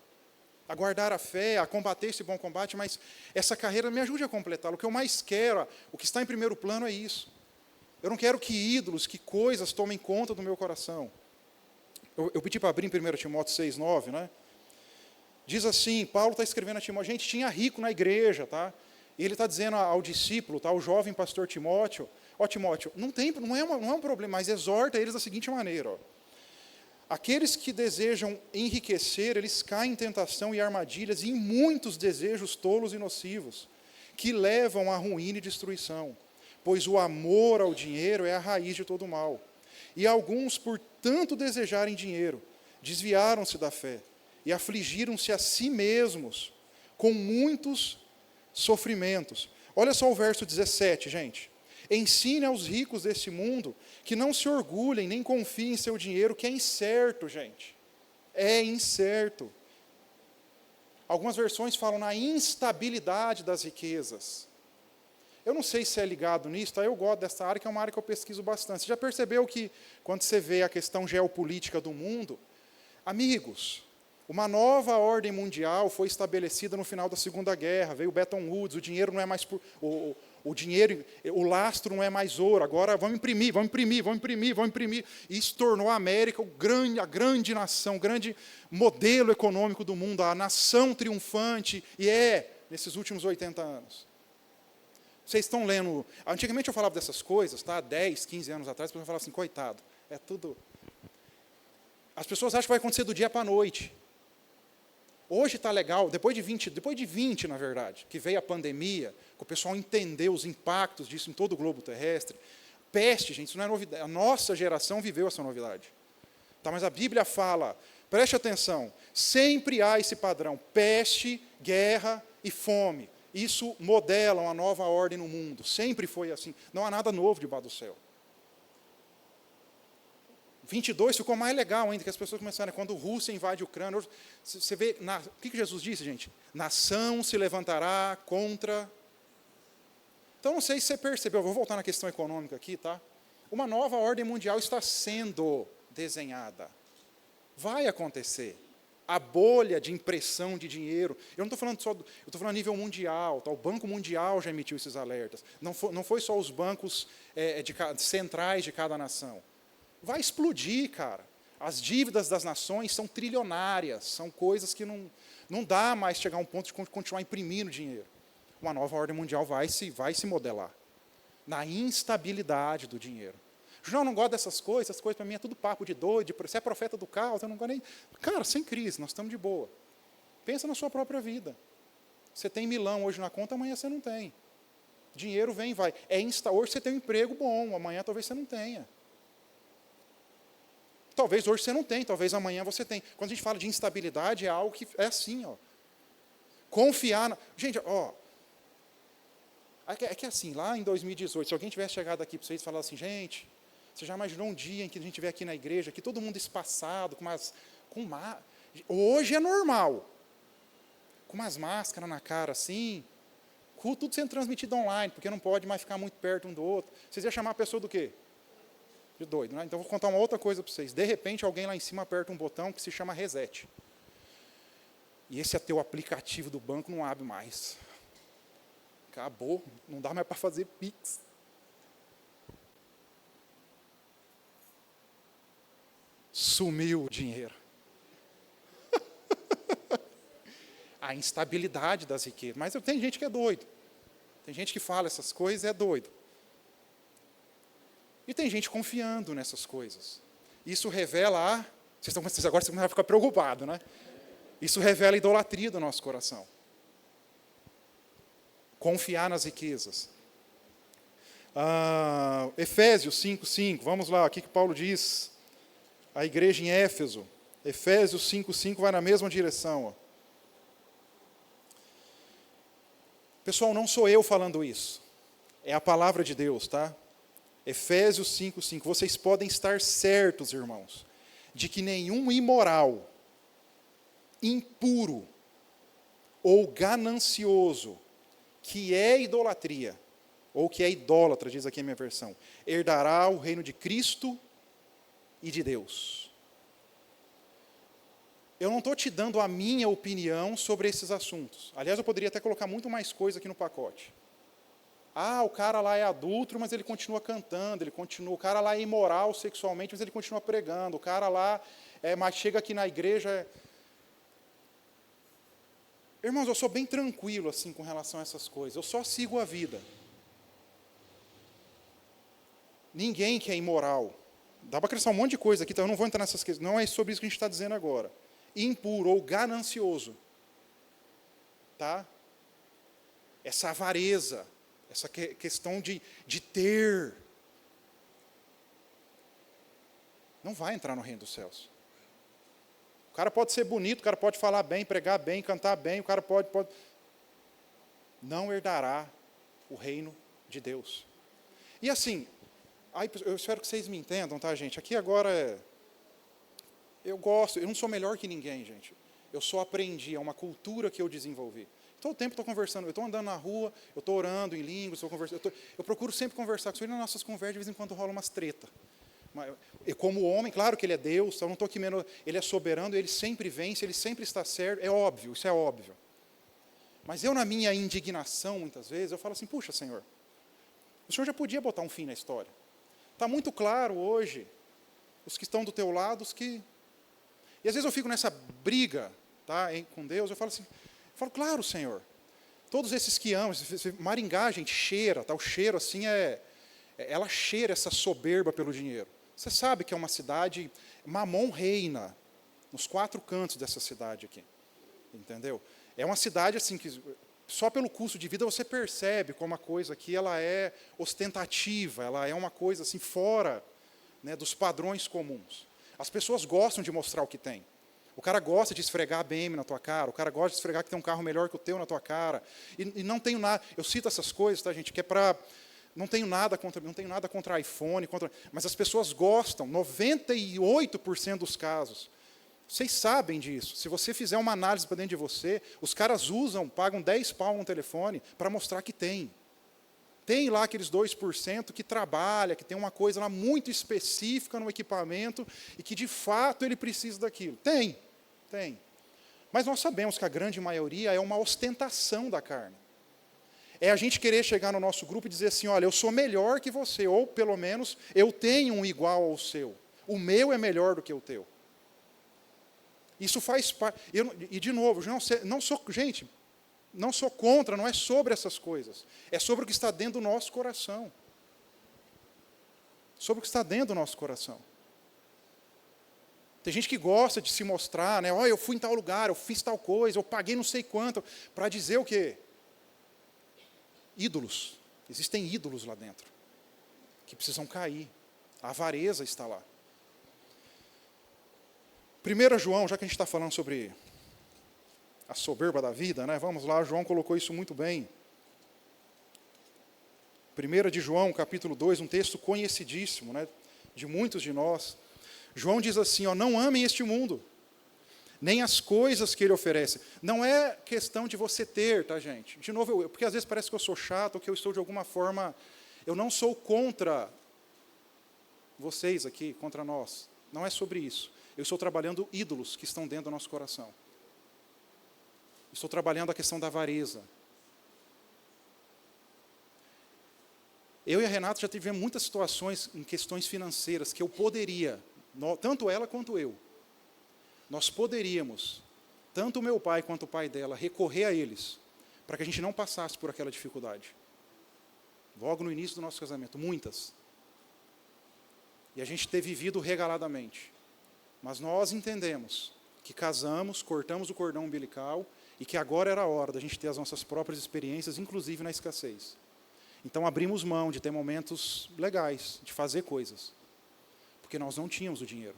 A guardar a fé, a combater esse bom combate, mas essa carreira me ajude a completá-la. O que eu mais quero, o que está em primeiro plano é isso. Eu não quero que ídolos, que coisas tomem conta do meu coração. Eu pedi para abrir em 1 Timóteo 6,9, né? Diz assim, Paulo está escrevendo a Timóteo, gente, tinha rico na igreja, tá? E ele está dizendo ao discípulo, tá, ao jovem pastor Timóteo, Ó Timóteo, não é um problema, mas exorta eles da seguinte maneira, ó. Aqueles que desejam enriquecer, eles caem em tentação e armadilhas e em muitos desejos tolos e nocivos, que levam à ruína e destruição, pois o amor ao dinheiro é a raiz de todo mal. E alguns, por tanto desejarem dinheiro, desviaram-se da fé e afligiram-se a si mesmos com muitos sofrimentos. Olha só o verso 17, gente. Ensine aos ricos deste mundo que não se orgulhem nem confiem em seu dinheiro, que é incerto, gente. É incerto. Algumas versões falam na instabilidade das riquezas. Eu não sei se é ligado nisso, tá? Eu gosto dessa área, que é uma área que eu pesquiso bastante. Você já percebeu que, quando você vê a questão geopolítica do mundo, amigos, uma nova ordem mundial foi estabelecida no final da Segunda Guerra, veio Bretton Woods, o dinheiro não é mais o dinheiro, o lastro não é mais ouro, agora vamos imprimir. E isso tornou a América a grande nação, o grande modelo econômico do mundo, a nação triunfante, nesses últimos 80 anos. Vocês estão lendo, antigamente eu falava dessas coisas, tá? 10, 15 anos atrás, as pessoas falavam assim, coitado, é tudo... As pessoas acham que vai acontecer do dia para a noite. Hoje está legal, depois de 20, na verdade, que veio a pandemia, que o pessoal entendeu os impactos disso em todo o globo terrestre. Peste, gente, isso não é novidade. A nossa geração viveu essa novidade. Tá, mas a Bíblia fala, preste atenção, sempre há esse padrão, peste, guerra e fome. Isso modela uma nova ordem no mundo. Sempre foi assim. Não há nada novo debaixo do céu. 22 ficou mais legal ainda, que as pessoas começaram, quando a Rússia invade a Ucrânia, você vê, o que Jesus disse, gente? Nação se levantará contra... Então, não sei se você percebeu, vou voltar na questão econômica aqui, tá? Uma nova ordem mundial está sendo desenhada. Vai acontecer. A bolha de impressão de dinheiro, eu não estou falando só, eu estou falando a nível mundial, tá? O Banco Mundial já emitiu esses alertas. Não foi só os bancos centrais de cada nação. Vai explodir, cara. As dívidas das nações são trilionárias, são coisas que não dá mais chegar a um ponto de continuar imprimindo dinheiro. Uma nova ordem mundial vai se modelar na instabilidade do dinheiro. João, não gosto dessas coisas para mim é tudo papo de doido, você é profeta do caos, eu não gosto nem... Cara, sem crise, nós estamos de boa. Pensa na sua própria vida. Você tem milão hoje na conta, amanhã você não tem. Dinheiro vem e vai. Hoje você tem um emprego bom, amanhã talvez você não tenha. Talvez hoje você não tenha, talvez amanhã você tenha. Quando a gente fala de instabilidade, é algo que é assim, ó. Confiar... Gente, ó... É que assim, lá em 2018, se alguém tivesse chegado aqui para vocês e falado assim, gente, você já imaginou um dia em que a gente estiver aqui na igreja, aqui todo mundo espaçado, hoje é normal. Com umas máscaras na cara assim, tudo sendo transmitido online, porque não pode mais ficar muito perto um do outro. Vocês iam chamar a pessoa do quê? De doido, né? Então, vou contar uma outra coisa para vocês. De repente, alguém lá em cima aperta um botão que se chama reset. E esse teu aplicativo do banco não abre mais. Acabou, não dá mais para fazer Pix. Sumiu o dinheiro. A instabilidade das riquezas. Mas tem gente que é doido. Tem gente que fala essas coisas e é doido. E tem gente confiando nessas coisas. Isso revela agora você começam a ficar preocupado, né? Isso revela a idolatria do nosso coração. Confiar nas riquezas. Efésios 5:5, vamos lá, o que Paulo diz à igreja em Éfeso. Efésios 5:5 vai na mesma direção. Ó. Pessoal, não sou eu falando isso. É a palavra de Deus, tá? Efésios 5:5. Vocês podem estar certos, irmãos, de que nenhum imoral, impuro ou ganancioso, que é idolatria, ou que é idólatra, diz aqui a minha versão, herdará o reino de Cristo e de Deus. Eu não estou te dando a minha opinião sobre esses assuntos. Aliás, eu poderia até colocar muito mais coisa aqui no pacote. O cara lá é adúltero, mas ele continua cantando, o cara lá é imoral sexualmente, mas ele continua pregando, o cara lá mas chega aqui na igreja... Irmãos, eu sou bem tranquilo assim com relação a essas coisas, eu só sigo a vida. ninguém que é imoral, dá para acrescentar um monte de coisa aqui, então eu não vou entrar nessas questões, não é sobre isso que a gente está dizendo agora. Impuro ou ganancioso, tá? Essa avareza, essa questão de ter, não vai entrar no reino dos céus. O cara pode ser bonito, o cara pode falar bem, pregar bem, cantar bem, o cara pode... não herdará o reino de Deus. E assim, eu espero que vocês me entendam, tá, gente? Aqui agora, eu não sou melhor que ninguém, gente. Eu só aprendi, é uma cultura que eu desenvolvi. Todo o tempo estou conversando, eu estou andando na rua, eu estou orando em línguas, eu procuro sempre conversar com ele, nas nossas conversas de vez em quando rola umas treta. Como homem, claro que ele é Deus, eu não estou aqui menos, ele é soberano, ele sempre vence, ele sempre está certo, é óbvio, isso é óbvio. Mas eu, na minha indignação, muitas vezes, eu falo assim, puxa, Senhor, o Senhor já podia botar um fim na história. Está muito claro hoje, os que estão do teu lado, os que... E às vezes eu fico nessa briga, tá, com Deus, eu falo assim, claro, Senhor, todos esses que amam, Maringá, gente, cheira, tá, o cheiro assim ela cheira essa soberba pelo dinheiro. Você sabe que é uma cidade, Mamon reina nos 4 cantos dessa cidade aqui, entendeu? É uma cidade assim que só pelo custo de vida você percebe como a coisa aqui ela é ostentativa, ela é uma coisa assim fora, né, dos padrões comuns. As pessoas gostam de mostrar o que tem. O cara gosta de esfregar a BM na tua cara, o cara gosta de esfregar que tem um carro melhor que o teu na tua cara. E não tenho nada, eu cito essas coisas, tá, gente, que é para... Não tenho nada contra iPhone, mas as pessoas gostam, 98% dos casos. Vocês sabem disso. Se você fizer uma análise para dentro de você, os caras pagam 10 pau no telefone para mostrar que tem. Tem lá aqueles 2% que trabalha, que tem uma coisa lá muito específica no equipamento e que, de fato, ele precisa daquilo. Tem. Mas nós sabemos que a grande maioria é uma ostentação da carne. É a gente querer chegar no nosso grupo e dizer assim, olha, eu sou melhor que você, ou pelo menos eu tenho um igual ao seu. O meu é melhor do que o teu. Isso faz parte. E de novo, gente, não sou contra, não é sobre essas coisas. É sobre o que está dentro do nosso coração. Sobre o que está dentro do nosso coração. Tem gente que gosta de se mostrar, né? Olha, eu fui em tal lugar, eu fiz tal coisa, eu paguei não sei quanto, para dizer o quê? Ídolos. Existem ídolos lá dentro, que precisam cair. A avareza está lá. 1 João, já que a gente está falando sobre a soberba da vida, né? Vamos lá, João colocou isso muito bem. 1 de João, capítulo 2, um texto conhecidíssimo, né? De muitos de nós. João diz assim, ó, não amem este mundo, nem as coisas que ele oferece. Não é questão de você ter, tá, gente? De novo, porque às vezes parece que eu sou chato, ou que eu estou de alguma forma... Eu não sou contra vocês aqui, contra nós. Não é sobre isso. Eu estou trabalhando ídolos que estão dentro do nosso coração. Estou trabalhando a questão da avareza. Eu e a Renata já tivemos muitas situações em questões financeiras que eu poderia, tanto ela quanto eu, nós poderíamos, tanto o meu pai quanto o pai dela, recorrer a eles, para que a gente não passasse por aquela dificuldade. Logo no início do nosso casamento, muitas. E a gente ter vivido regaladamente. Mas nós entendemos que casamos, cortamos o cordão umbilical e que agora era a hora da gente ter as nossas próprias experiências, inclusive na escassez. Então abrimos mão de ter momentos legais, de fazer coisas, porque nós não tínhamos o dinheiro.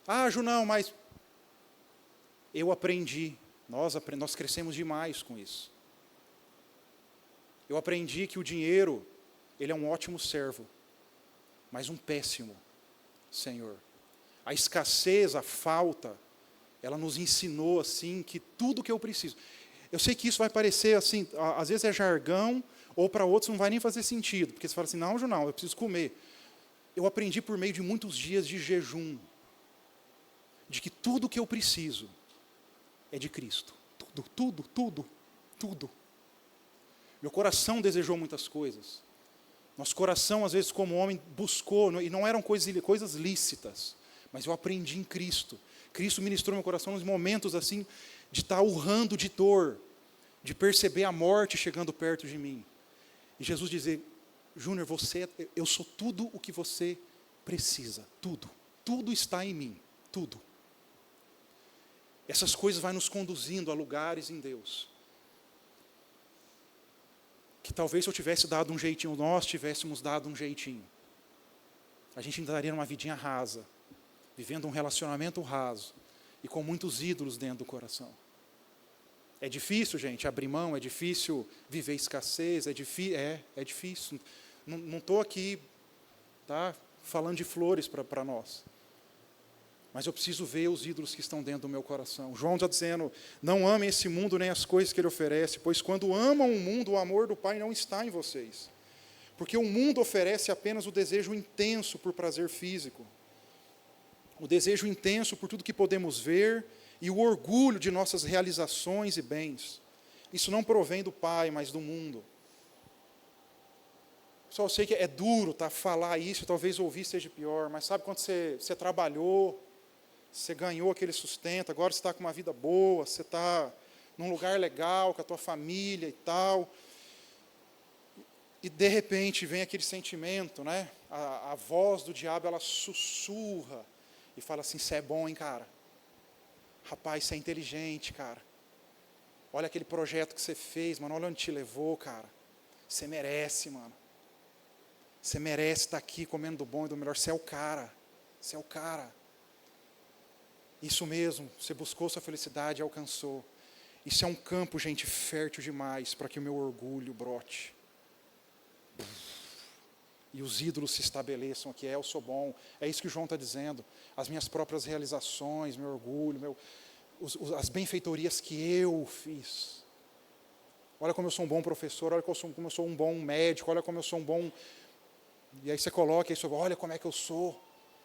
Ah, Ju, não, mas eu aprendi, nós crescemos demais com isso. Eu aprendi que o dinheiro, ele é um ótimo servo, mas um péssimo Senhor. A escassez, a falta, ela nos ensinou assim que tudo que eu preciso. Eu sei que isso vai parecer assim, às vezes é jargão, ou para outros não vai nem fazer sentido, porque você fala assim, não, Ju, não, eu preciso comer. Eu aprendi por meio de muitos dias de jejum, de que tudo que eu preciso é de Cristo. Tudo. Meu coração desejou muitas coisas. Nosso coração, às vezes, como homem, buscou, e não eram coisas lícitas, mas eu aprendi em Cristo. Cristo ministrou meu coração nos momentos assim, de estar urrando de dor, de perceber a morte chegando perto de mim. E Jesus dizer, Júnior, eu sou tudo o que você precisa, tudo. Tudo está em mim, tudo. Essas coisas vão nos conduzindo a lugares em Deus. Que talvez se eu tivesse dado um jeitinho, nós tivéssemos dado um jeitinho. A gente entraria numa vidinha rasa, vivendo um relacionamento raso e com muitos ídolos dentro do coração. É difícil, gente, abrir mão, é difícil viver escassez, é difícil. Não estou aqui, tá, falando de flores para nós. Mas eu preciso ver os ídolos que estão dentro do meu coração. João está dizendo, não amem esse mundo nem as coisas que ele oferece, pois quando amam o mundo, o amor do Pai não está em vocês. Porque o mundo oferece apenas o desejo intenso por prazer físico, o desejo intenso por tudo que podemos ver e o orgulho de nossas realizações e bens. Isso não provém do Pai, mas do mundo. Só eu sei que é duro, tá, falar isso, talvez ouvir seja pior, mas sabe quando você trabalhou, você ganhou aquele sustento, agora você está com uma vida boa, você está num lugar legal, com a tua família e tal, e de repente vem aquele sentimento, né? A voz do diabo, ela sussurra e fala assim, você é bom, hein, cara? Rapaz, você é inteligente, cara. Olha aquele projeto que você fez, mano, olha onde te levou, cara. Você merece, mano. Você merece estar aqui comendo do bom e do melhor. Você é o cara. Você é o cara. Isso mesmo, você buscou sua felicidade e alcançou. Isso é um campo, gente, fértil demais para que o meu orgulho brote. E os ídolos se estabeleçam aqui. Eu sou bom. É isso que o João está dizendo. As minhas próprias realizações, meu orgulho, as benfeitorias que eu fiz. Olha como eu sou um bom professor, olha como eu sou um bom médico, olha como eu sou um bom... E aí você coloca isso, olha como é que eu sou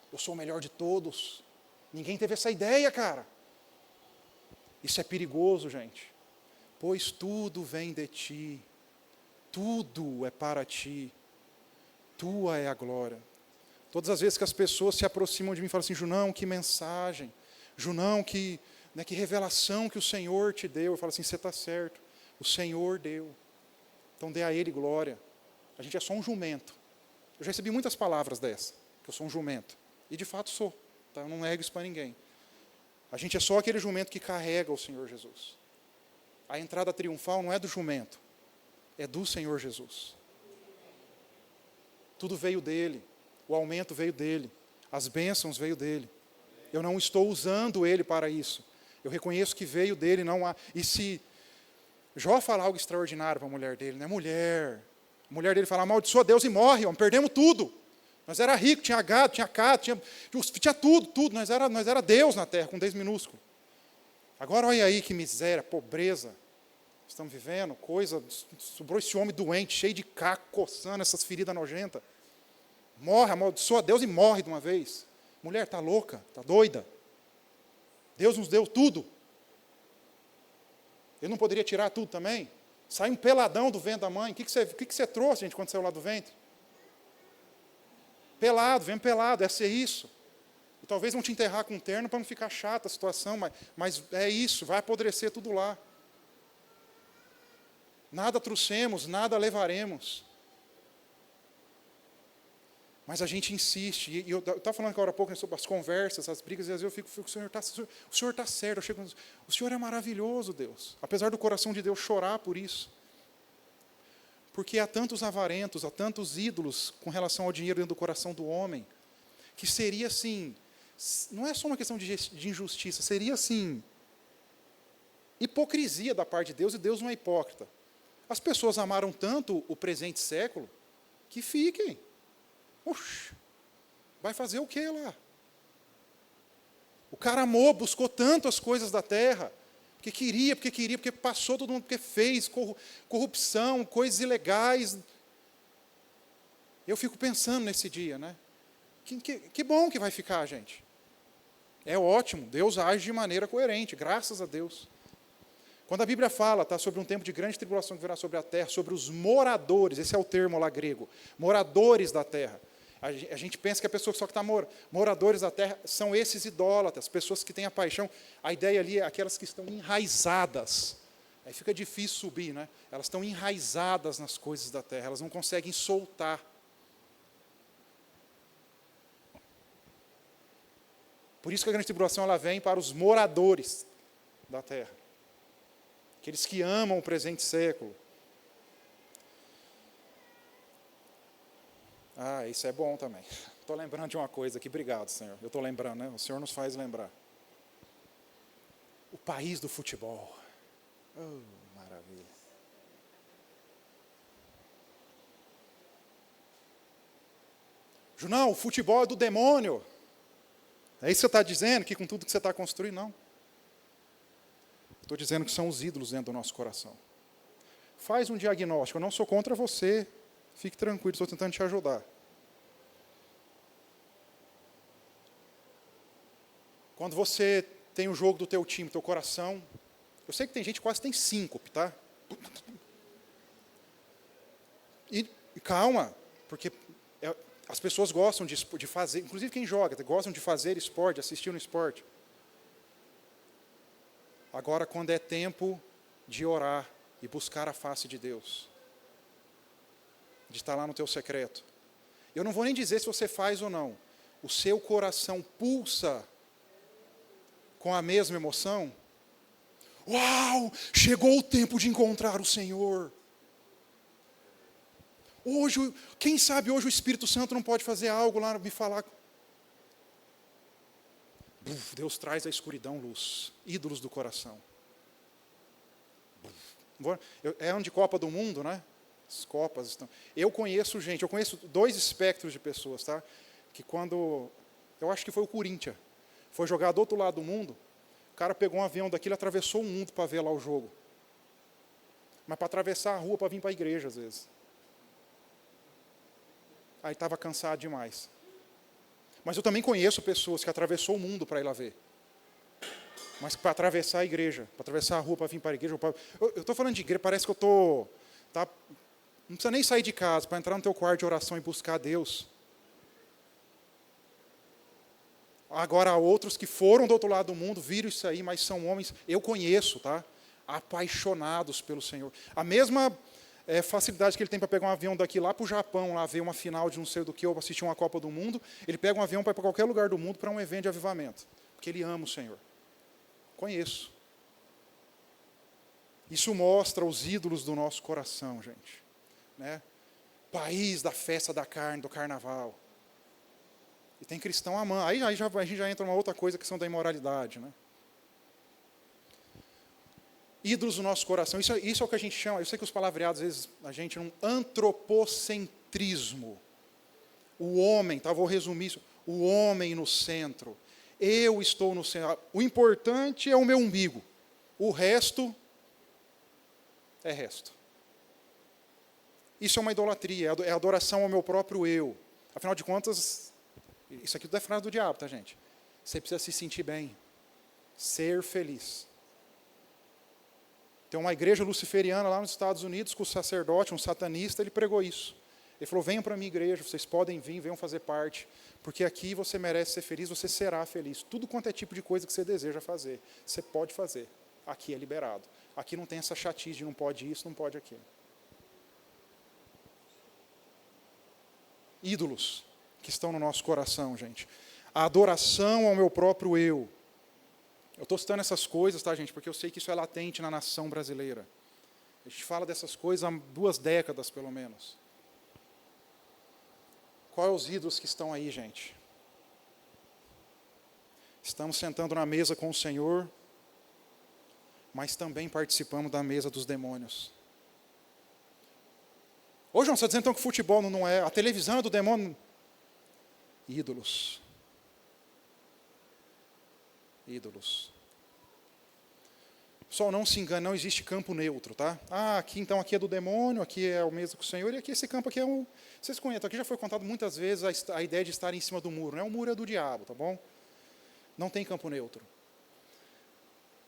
o melhor de todos. Ninguém teve essa ideia, cara. Isso é perigoso, gente. Pois tudo vem de ti, tudo é para ti, tua é a glória. Todas as vezes que as pessoas se aproximam de mim e falam assim, Junão, que mensagem, Junão, que revelação que o Senhor te deu. Eu falo assim, você está certo, o Senhor deu. Então dê a Ele glória. A gente é só um jumento. Eu já recebi muitas palavras dessa, que eu sou um jumento. E de fato sou, tá? Eu não nego isso para ninguém. A gente é só aquele jumento que carrega o Senhor Jesus. A entrada triunfal não é do jumento, é do Senhor Jesus. Tudo veio dele, o aumento veio dele, as bênçãos veio dele. Eu não estou usando ele para isso. Eu reconheço que veio dele, não há. E se Jó fala algo extraordinário para a mulher dele, né? A mulher dele fala, amaldiçoa Deus e morre, perdemos tudo. Nós era rico, tinha gado, tinha casa, tinha tudo. Nós era Deus na terra, com Deus minúsculo. Agora olha aí que miséria, pobreza. Estamos vivendo, sobrou esse homem doente, cheio de caco, coçando essas feridas nojentas. Morre, amaldiçoa Deus e morre de uma vez. Mulher, está louca, está doida. Deus nos deu tudo. Ele não poderia tirar tudo também? Sai um peladão do ventre da mãe. O que você trouxe, gente, quando saiu lá do ventre? Pelado, vem pelado, é ser isso. E talvez vão te enterrar com um terno para não ficar chata a situação, mas é isso, vai apodrecer tudo lá. Nada trouxemos, nada levaremos. Mas a gente insiste, e eu estava falando agora há pouco sobre as conversas, as brigas, e às vezes eu fico, o Senhor está certo, o Senhor é maravilhoso, Deus. Apesar do coração de Deus chorar por isso. Porque há tantos avarentos, há tantos ídolos com relação ao dinheiro dentro do coração do homem, que seria assim, não é só uma questão de injustiça, seria assim, hipocrisia da parte de Deus, e Deus não é hipócrita. As pessoas amaram tanto o presente século, que fiquem. Oxe, vai fazer o que lá? O cara amou, buscou tanto as coisas da terra, porque passou todo mundo, porque fez corrupção, coisas ilegais. Eu fico pensando nesse dia, né? Que bom que vai ficar, gente. É ótimo, Deus age de maneira coerente, graças a Deus. Quando a Bíblia fala, tá, sobre um tempo de grande tribulação que virá sobre a terra, sobre os moradores, esse é o termo lá grego, moradores da terra. A gente pensa que a pessoa só que está moradores da terra são esses idólatras, pessoas que têm a paixão. A ideia ali é aquelas que estão enraizadas. Aí fica difícil subir, né? Elas estão enraizadas nas coisas da terra, elas não conseguem soltar. Por isso que a grande tribulação ela vem para os moradores da terra. Aqueles que amam o presente século. Ah, isso é bom também. Estou lembrando de uma coisa aqui, obrigado, Senhor. Eu estou lembrando, né? O Senhor nos faz lembrar. O país do futebol. Oh, maravilha. Junão, o futebol é do demônio. É isso que você está dizendo, que com tudo que você está construindo? Não. Estou dizendo que são os ídolos dentro do nosso coração. Faz um diagnóstico. Eu não sou contra você. Fique tranquilo, estou tentando te ajudar. Quando você tem o jogo do teu time, teu coração, eu sei que tem gente que quase tem síncope, tá? E calma, porque as pessoas gostam de fazer, inclusive quem joga, gostam de fazer esporte, assistir um esporte. Agora, quando é tempo de orar e buscar a face de Deus, de estar lá no teu secreto, eu não vou nem dizer se você faz ou não, o seu coração pulsa com a mesma emoção. Uau, chegou o tempo de encontrar o Senhor. Hoje, quem sabe hoje o Espírito Santo não pode fazer algo lá, me falar. Deus traz da escuridão luz, ídolos do coração. É ano de Copa do Mundo, né? As Copas estão. Eu conheço 2 espectros de pessoas, tá? Que quando, eu acho que foi o Corinthians, foi jogar do outro lado do mundo, o cara pegou um avião daquilo e atravessou o mundo para ver lá o jogo. Mas para atravessar a rua para vir para a igreja, às vezes. Aí estava cansado demais. Mas eu também conheço pessoas que atravessou o mundo para ir lá ver. Mas para atravessar a igreja, para atravessar a rua para vir para a igreja. Eu estou falando de igreja, parece que eu estou... Tá, não precisa nem sair de casa para entrar no teu quarto de oração e buscar Deus. Agora há outros que foram do outro lado do mundo, viram isso aí, mas são homens, eu conheço, tá? Apaixonados pelo Senhor. A mesma facilidade que ele tem para pegar um avião daqui lá para o Japão, lá ver uma final de não sei do que, ou assistir uma Copa do Mundo, ele pega um avião para ir para qualquer lugar do mundo para um evento de avivamento, porque ele ama o Senhor. Conheço. Isso mostra os ídolos do nosso coração, gente. Né? País da festa da carne, do carnaval. E tem cristão amando. Aí a gente já entra numa outra coisa, que são da imoralidade. Né? Ídolos do nosso coração. Isso é o que a gente chama, eu sei que os palavreados, às vezes, a gente um antropocentrismo. O homem, tá, vou resumir isso. O homem no centro. Eu estou no centro. O importante é o meu umbigo. O resto é resto. Isso é uma idolatria, é adoração ao meu próprio eu. Afinal de contas, isso aqui tudo é frase do diabo, tá, gente? Você precisa se sentir bem. Ser feliz. Tem uma igreja luciferiana lá nos Estados Unidos, com o sacerdote, um satanista, ele pregou isso. Ele falou, venham para a minha igreja, vocês podem vir, venham fazer parte, porque aqui você merece ser feliz, você será feliz. Tudo quanto é tipo de coisa que você deseja fazer, você pode fazer. Aqui é liberado. Aqui não tem essa chatice de não pode isso, não pode aquilo. Ídolos que estão no nosso coração, gente. A adoração ao meu próprio eu. Eu estou citando essas coisas, tá, gente, porque eu sei que isso é latente na nação brasileira. A gente fala dessas coisas há 2 décadas, pelo menos. Quais são os ídolos que estão aí, gente? Estamos sentando na mesa com o Senhor, mas também participamos da mesa dos demônios. Ô, João, você está dizendo então que futebol não é? A televisão é do demônio? Ídolos. Ídolos. Pessoal, não se engane, não existe campo neutro, tá? Ah, aqui é do demônio, aqui é o mesmo que o Senhor, e aqui esse campo aqui é um... Vocês conhecem, aqui já foi contado muitas vezes a ideia de estar em cima do muro, né? O muro é do diabo, tá bom? Não tem campo neutro.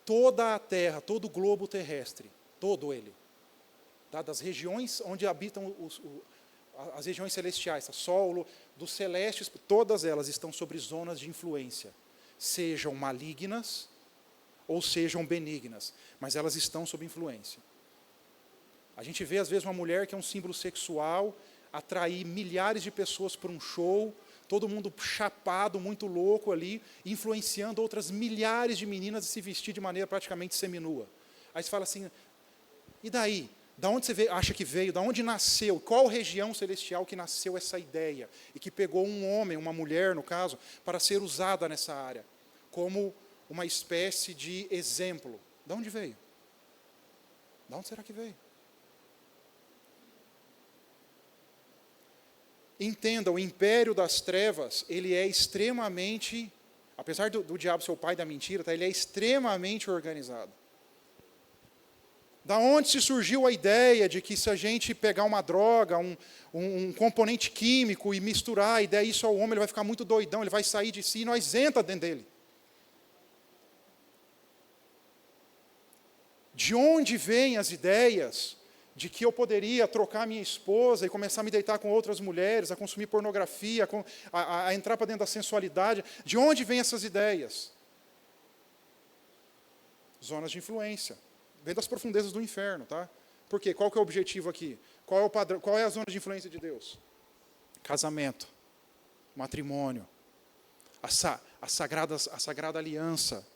Toda a terra, todo o globo terrestre, todo ele, tá? Das regiões onde habitam as regiões celestiais, tá? Sol, dos celestes, todas elas estão sobre zonas de influência, sejam malignas ou sejam benignas, mas elas estão sob influência. A gente vê, às vezes, uma mulher que é um símbolo sexual, atrair milhares de pessoas para um show, todo mundo chapado, muito louco ali, influenciando outras milhares de meninas a se vestir de maneira praticamente seminua. Aí você fala assim, e daí? Da onde você acha que veio? Da onde nasceu? Qual região celestial que nasceu essa ideia? E que pegou um homem, uma mulher, no caso, para ser usada nessa área, como uma espécie de exemplo. Da onde veio? Da onde será que veio? Entenda, o império das trevas, ele é extremamente, apesar do diabo ser o pai da mentira, tá, ele é extremamente organizado. Da onde se surgiu a ideia de que se a gente pegar uma droga, um componente químico e misturar e der isso ao homem, ele vai ficar muito doidão, ele vai sair de si e nós entra dentro dele? De onde vêm as ideias de que eu poderia trocar minha esposa e começar a me deitar com outras mulheres, a consumir pornografia, a entrar para dentro da sensualidade? De onde vêm essas ideias? Zonas de influência. Vem das profundezas do inferno, tá? Por quê? Qual que é o objetivo aqui? Qual é o padrão? Qual é a zona de influência de Deus? Casamento, matrimônio, a sagrada aliança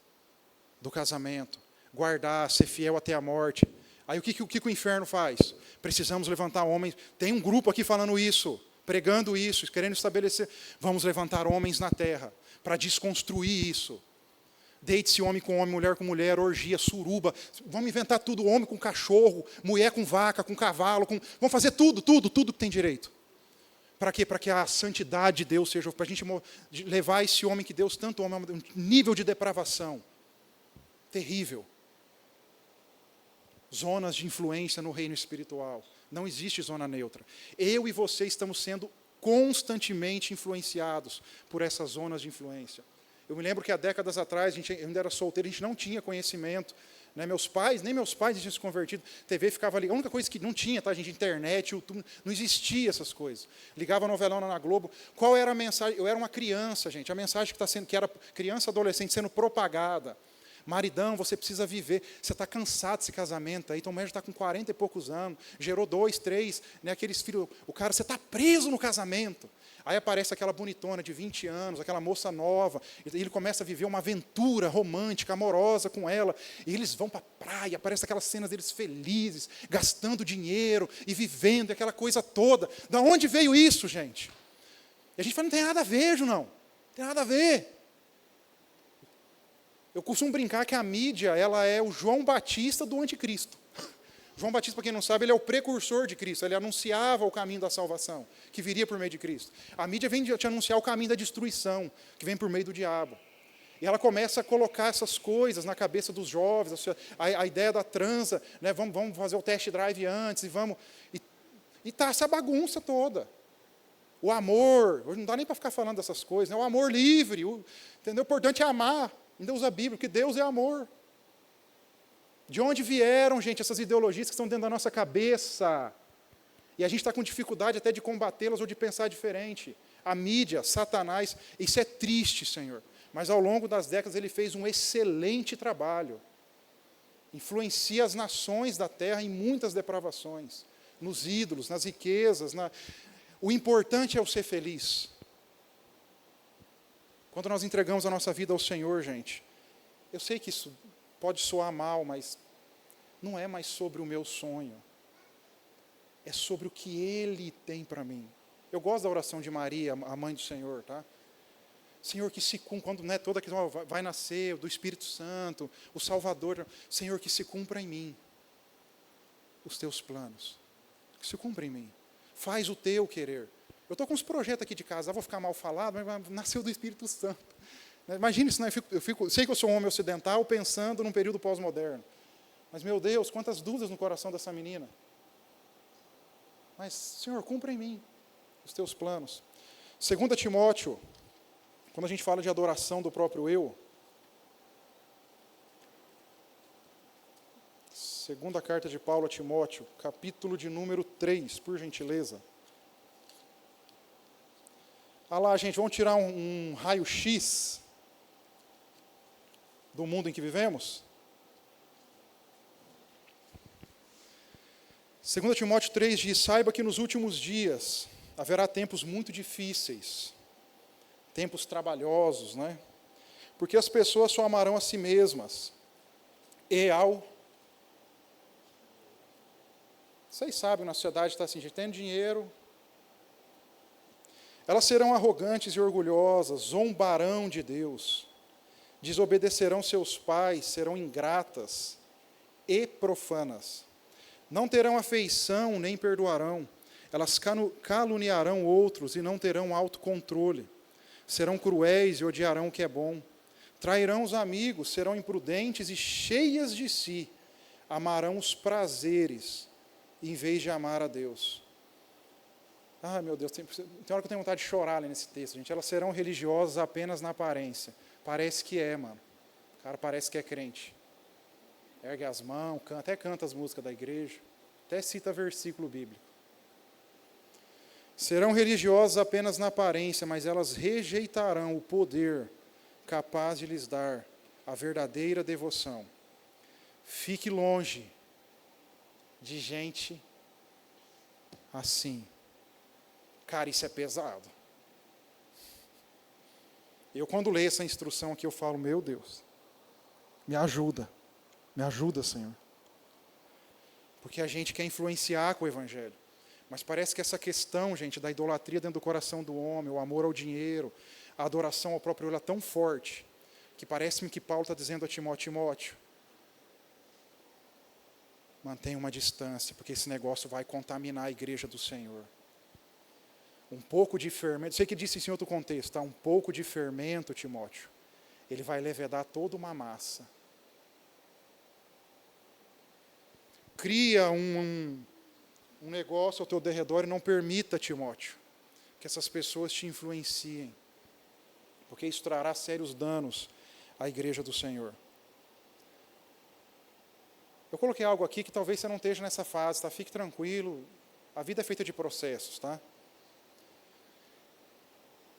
do casamento, guardar, ser fiel até a morte. Aí o que o inferno faz? Precisamos levantar homens. Tem um grupo aqui falando isso, pregando isso, querendo estabelecer. Vamos levantar homens na terra para desconstruir isso. Deite-se homem com homem, mulher com mulher, orgia, suruba. Vamos inventar tudo, homem com cachorro, mulher com vaca, com cavalo. Vamos fazer tudo que tem direito. Para quê? Para que a santidade de Deus seja, para a gente levar esse homem que Deus tanto ama, a um nível de depravação terrível. Zonas de influência no reino espiritual. Não existe zona neutra. Eu e você estamos sendo constantemente influenciados por essas zonas de influência. Eu me lembro que há décadas atrás, eu ainda era solteiro, a gente não tinha conhecimento. Né? Nem meus pais tinham se convertido. TV ficava ali. A única coisa que não tinha, tá, gente? Internet, YouTube, não existia essas coisas. Ligava a novelona na Globo. Qual era a mensagem? Eu era uma criança, gente. A mensagem que era criança, adolescente, sendo propagada. Maridão, você precisa viver. Você está cansado desse casamento aí. Então o médico está com 40 e poucos anos. Gerou 2, 3, né, aqueles filhos. O cara, você está preso no casamento. Aí aparece aquela bonitona de 20 anos, aquela moça nova, e ele começa a viver uma aventura romântica, amorosa com ela, e eles vão para a praia, aparecem aquelas cenas deles felizes, gastando dinheiro e vivendo, aquela coisa toda. Da onde veio isso, gente? E a gente fala, não tem nada a ver, não. Não tem nada a ver. Eu costumo brincar que a mídia, ela é o João Batista do anticristo. João Batista, para quem não sabe, ele é o precursor de Cristo. Ele anunciava o caminho da salvação, que viria por meio de Cristo. A mídia vem te anunciar o caminho da destruição, que vem por meio do diabo. E ela começa a colocar essas coisas na cabeça dos jovens, a ideia da transa, né, vamos fazer o test drive antes, e está essa bagunça toda. O amor, hoje não dá nem para ficar falando dessas coisas, né, o amor livre, entendeu? O importante é amar. Ainda usa a Bíblia, porque Deus é amor. De onde vieram, gente, essas ideologias que estão dentro da nossa cabeça? E a gente está com dificuldade até de combatê-las ou de pensar diferente. A mídia, Satanás, isso é triste, Senhor. Mas ao longo das décadas ele fez um excelente trabalho. Influencia as nações da terra em muitas depravações. Nos ídolos, nas riquezas. O importante é o ser feliz. Quando nós entregamos a nossa vida ao Senhor, gente, eu sei que isso pode soar mal, mas não é mais sobre o meu sonho. É sobre o que Ele tem para mim. Eu gosto da oração de Maria, a mãe do Senhor, tá? Senhor, que se cumpra, quando né, toda que vai nascer, do Espírito Santo, o Salvador, Senhor, que se cumpra em mim os teus planos. Que se cumpra em mim. Faz o teu querer. Eu estou com uns projetos aqui de casa, vou ficar mal falado, mas nasceu do Espírito Santo. Imagine isso, né? Sei que eu sou um homem ocidental pensando num período pós-moderno. Mas, meu Deus, quantas dúvidas no coração dessa menina. Mas, Senhor, cumpra em mim os teus planos. 2 Timóteo, quando a gente fala de adoração do próprio eu, segunda carta de Paulo a Timóteo, capítulo de número 3, por gentileza. Lá, gente, vamos tirar um raio-x do mundo em que vivemos? 2 Timóteo 3 diz: saiba que nos últimos dias haverá tempos muito difíceis, tempos trabalhosos, né? Porque as pessoas só amarão a si mesmas e ao... Vocês sabem, na sociedade está assim, gente tendo dinheiro. Elas serão arrogantes e orgulhosas, zombarão de Deus, desobedecerão seus pais, serão ingratas e profanas. Não terão afeição nem perdoarão. Elas caluniarão outros e não terão autocontrole. Serão cruéis e odiarão o que é bom. Trairão os amigos, serão imprudentes e cheias de si. Amarão os prazeres em vez de amar a Deus. Ah, meu Deus, tem hora que eu tenho vontade de chorar ali nesse texto, gente. Elas serão religiosas apenas na aparência. Parece que é, mano. O cara parece que é crente. Ergue as mãos, até canta as músicas da igreja, até cita versículo bíblico. Serão religiosas apenas na aparência, mas elas rejeitarão o poder capaz de lhes dar a verdadeira devoção. Fique longe de gente assim. Cara, isso é pesado. Eu, quando leio essa instrução aqui, eu falo, meu Deus, me ajuda, Senhor. Porque a gente quer influenciar com o Evangelho. Mas parece que essa questão, gente, da idolatria dentro do coração do homem, o amor ao dinheiro, a adoração ao próprio eu, é tão forte, que parece-me que Paulo está dizendo a Timóteo, mantenha uma distância, porque esse negócio vai contaminar a igreja do Senhor. Um pouco de fermento, sei que disse isso em outro contexto, tá? Um pouco de fermento, Timóteo, ele vai levedar toda uma massa. Cria um negócio ao teu derredor e não permita, Timóteo, que essas pessoas te influenciem, porque isso trará sérios danos à igreja do Senhor. Eu coloquei algo aqui que talvez você não esteja nessa fase, tá? Fique tranquilo, a vida é feita de processos, tá?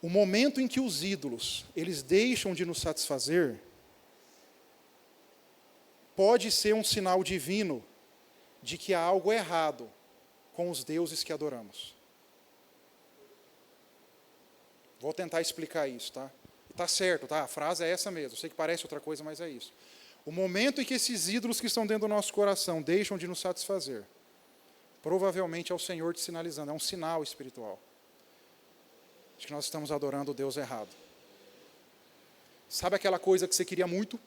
O momento em que os ídolos, eles deixam de nos satisfazer, pode ser um sinal divino de que há algo errado com os deuses que adoramos. Vou tentar explicar isso, tá? Está certo, tá? A frase é essa mesmo. Eu sei que parece outra coisa, mas é isso. O momento em que esses ídolos que estão dentro do nosso coração deixam de nos satisfazer, provavelmente é o Senhor te sinalizando, é um sinal espiritual de que nós estamos adorando o Deus errado. Sabe aquela coisa que você queria muito?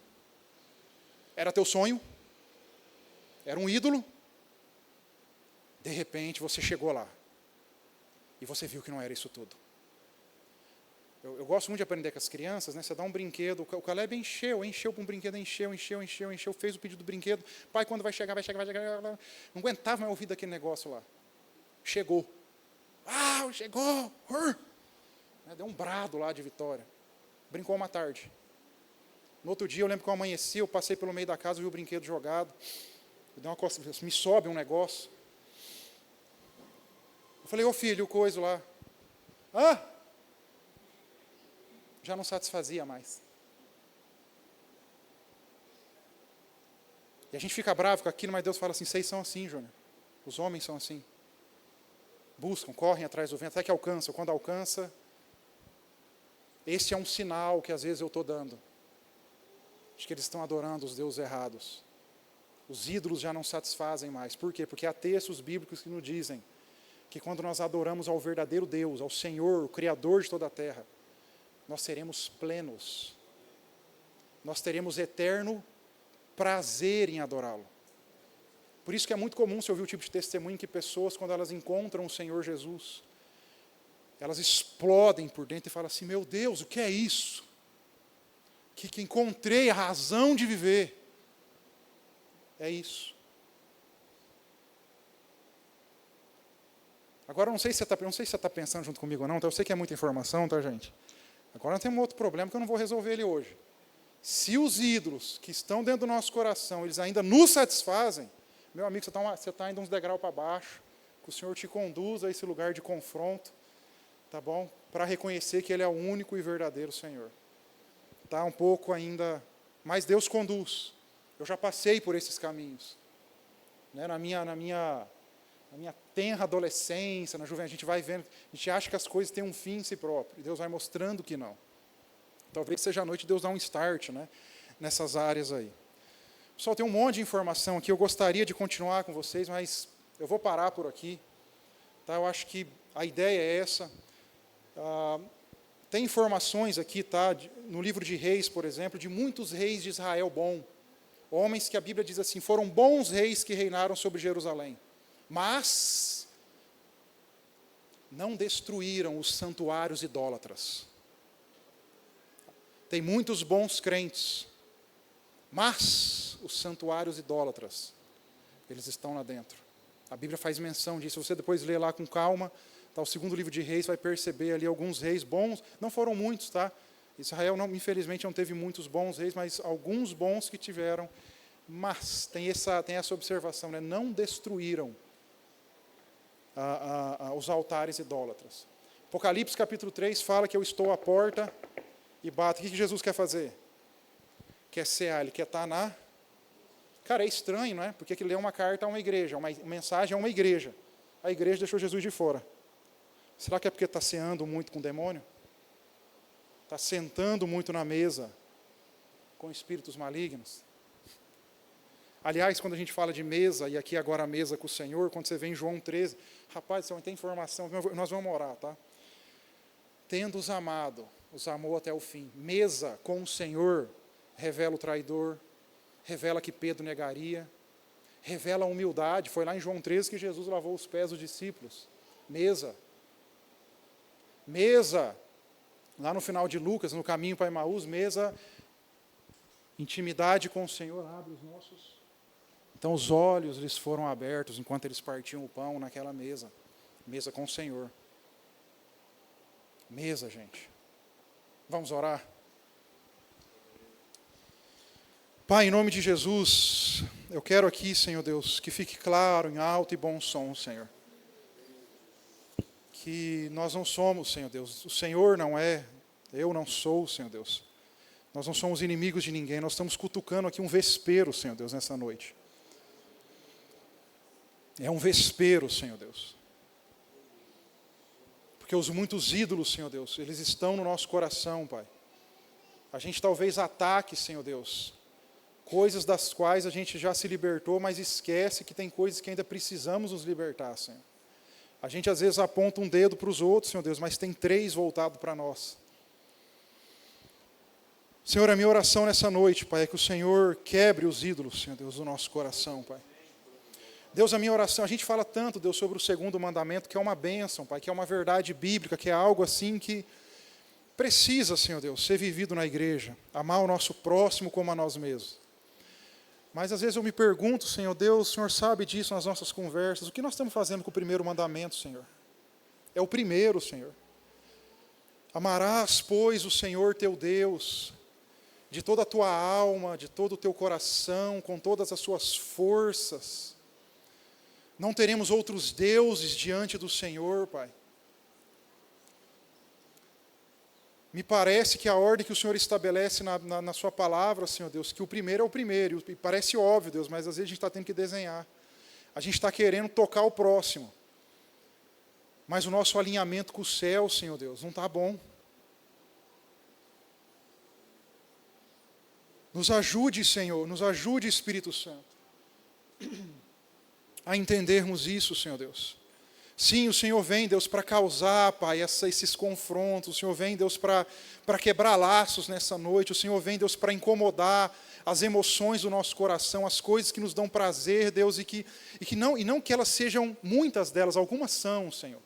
Era teu sonho? Era um ídolo? De repente você chegou lá e você viu que não era isso tudo. Eu gosto muito de aprender com as crianças, né? Você dá um brinquedo, o Caleb encheu para um brinquedo, encheu, fez o pedido do brinquedo. Pai, quando vai chegar. Não aguentava mais ouvir daquele negócio lá. Chegou. Chegou! Deu um brado lá de vitória. Brincou uma tarde. No outro dia, eu lembro que eu amanheci, eu passei pelo meio da casa, vi o brinquedo jogado. Eu dei uma costa, me sobe um negócio. Eu falei, ô filho, o coisa lá. Já não satisfazia mais. E a gente fica bravo com aquilo, mas Deus fala assim, vocês são assim, Júnior. Os homens são assim. Buscam, correm atrás do vento, até que alcançam. Quando alcança, esse é um sinal que às vezes eu estou dando. De que eles estão adorando os deuses errados. Os ídolos já não satisfazem mais. Por quê? Porque há textos bíblicos que nos dizem que quando nós adoramos ao verdadeiro Deus, ao Senhor, o Criador de toda a terra, nós seremos plenos. Nós teremos eterno prazer em adorá-lo. Por isso que é muito comum você ouvir o tipo de testemunho em que pessoas, quando elas encontram o Senhor Jesus, elas explodem por dentro e falam assim, meu Deus, o que é isso? Que encontrei a razão de viver. É isso. Agora, não sei se você está pensando junto comigo ou não, então eu sei que é muita informação, tá, gente? Agora tem um outro problema que eu não vou resolver ele hoje. Se os ídolos que estão dentro do nosso coração, eles ainda nos satisfazem, meu amigo, você está indo uns degraus para baixo, que o Senhor te conduza a esse lugar de confronto, tá bom? Para reconhecer que Ele é o único e verdadeiro Senhor. Está um pouco ainda mas Deus conduz. Eu já passei por esses caminhos. Né? Na minha tenra adolescência, na juventude, a gente vai vendo, a gente acha que as coisas têm um fim em si próprio, e Deus vai mostrando que não. Talvez seja a noite de Deus dar um start, né, nessas áreas aí. Pessoal, tem um monte de informação aqui, eu gostaria de continuar com vocês, mas eu vou parar por aqui. Tá? Eu acho que a ideia é essa. Tem informações aqui, tá, no livro de Reis, por exemplo, de muitos reis de Israel bons. Homens que a Bíblia diz assim, foram bons reis que reinaram sobre Jerusalém. Mas não destruíram os santuários idólatras. Tem muitos bons crentes, mas os santuários idólatras, eles estão lá dentro. A Bíblia faz menção disso. Se você depois ler lá com calma, tá, o segundo livro de Reis, vai perceber ali alguns reis bons. Não foram muitos, tá? Israel, infelizmente, não teve muitos bons reis, mas alguns bons que tiveram. Mas tem essa observação, né? Não destruíram os altares idólatras. Apocalipse capítulo 3 fala que eu estou à porta e bato. O que Jesus quer fazer? Quer cear, ele quer estar na... Cara, é estranho, não é? Porque ele lê uma carta a uma igreja, uma mensagem a uma igreja. A igreja deixou Jesus de fora. Será que é porque está ceando muito com o demônio? Está sentando muito na mesa com espíritos malignos? Aliás, quando a gente fala de mesa, e aqui agora a mesa com o Senhor, quando você vê em João 13, rapaz, você não tem informação, nós vamos orar, tá? Tendo-os amado, os amou até o fim. Mesa com o Senhor revela o traidor, revela que Pedro negaria, revela a humildade. Foi lá em João 13 que Jesus lavou os pés dos discípulos. Mesa. Mesa. Lá no final de Lucas, no caminho para Emaús, mesa, intimidade com o Senhor, abre os nossos. Então os olhos lhes foram abertos enquanto eles partiam o pão naquela mesa. Mesa com o Senhor. Mesa, gente. Vamos orar? Pai, em nome de Jesus, eu quero aqui, Senhor Deus, que fique claro em alto e bom som, Senhor. Que nós não somos, Senhor Deus, o Senhor não é, eu não sou, Senhor Deus. Nós não somos inimigos de ninguém, nós estamos cutucando aqui um vespeiro, Senhor Deus, nessa noite. É um vespeiro, Senhor Deus. Porque os muitos ídolos, Senhor Deus, eles estão no nosso coração, Pai. A gente talvez ataque, Senhor Deus, coisas das quais a gente já se libertou, mas esquece que tem coisas que ainda precisamos nos libertar, Senhor. A gente às vezes aponta um dedo para os outros, Senhor Deus, mas tem 3 voltados para nós. Senhor, a minha oração nessa noite, Pai, é que o Senhor quebre os ídolos, Senhor Deus, do nosso coração, Pai. Deus, a minha oração, a gente fala tanto, Deus, sobre o segundo mandamento, que é uma bênção, Pai, que é uma verdade bíblica, que é algo assim que precisa, Senhor Deus, ser vivido na igreja, amar o nosso próximo como a nós mesmos. Mas às vezes eu me pergunto, Senhor Deus, o Senhor sabe disso nas nossas conversas, o que nós estamos fazendo com o primeiro mandamento, Senhor? É o primeiro, Senhor. Amarás, pois, o Senhor teu Deus, de toda a tua alma, de todo o teu coração, com todas as suas forças. Não teremos outros deuses diante do Senhor, Pai. Me parece que a ordem que o Senhor estabelece na sua palavra, Senhor Deus, que o primeiro é o primeiro, e parece óbvio, Deus, mas às vezes a gente está tendo que desenhar. A gente está querendo tocar o próximo. Mas o nosso alinhamento com o céu, Senhor Deus, não está bom. Nos ajude, Senhor, nos ajude, Espírito Santo, a entendermos isso, Senhor Deus. Sim, o Senhor vem, Deus, para causar, Pai, esses confrontos. O Senhor vem, Deus, para quebrar laços nessa noite. O Senhor vem, Deus, para incomodar as emoções do nosso coração, as coisas que nos dão prazer, Deus, e não que elas sejam, muitas delas, algumas são, Senhor.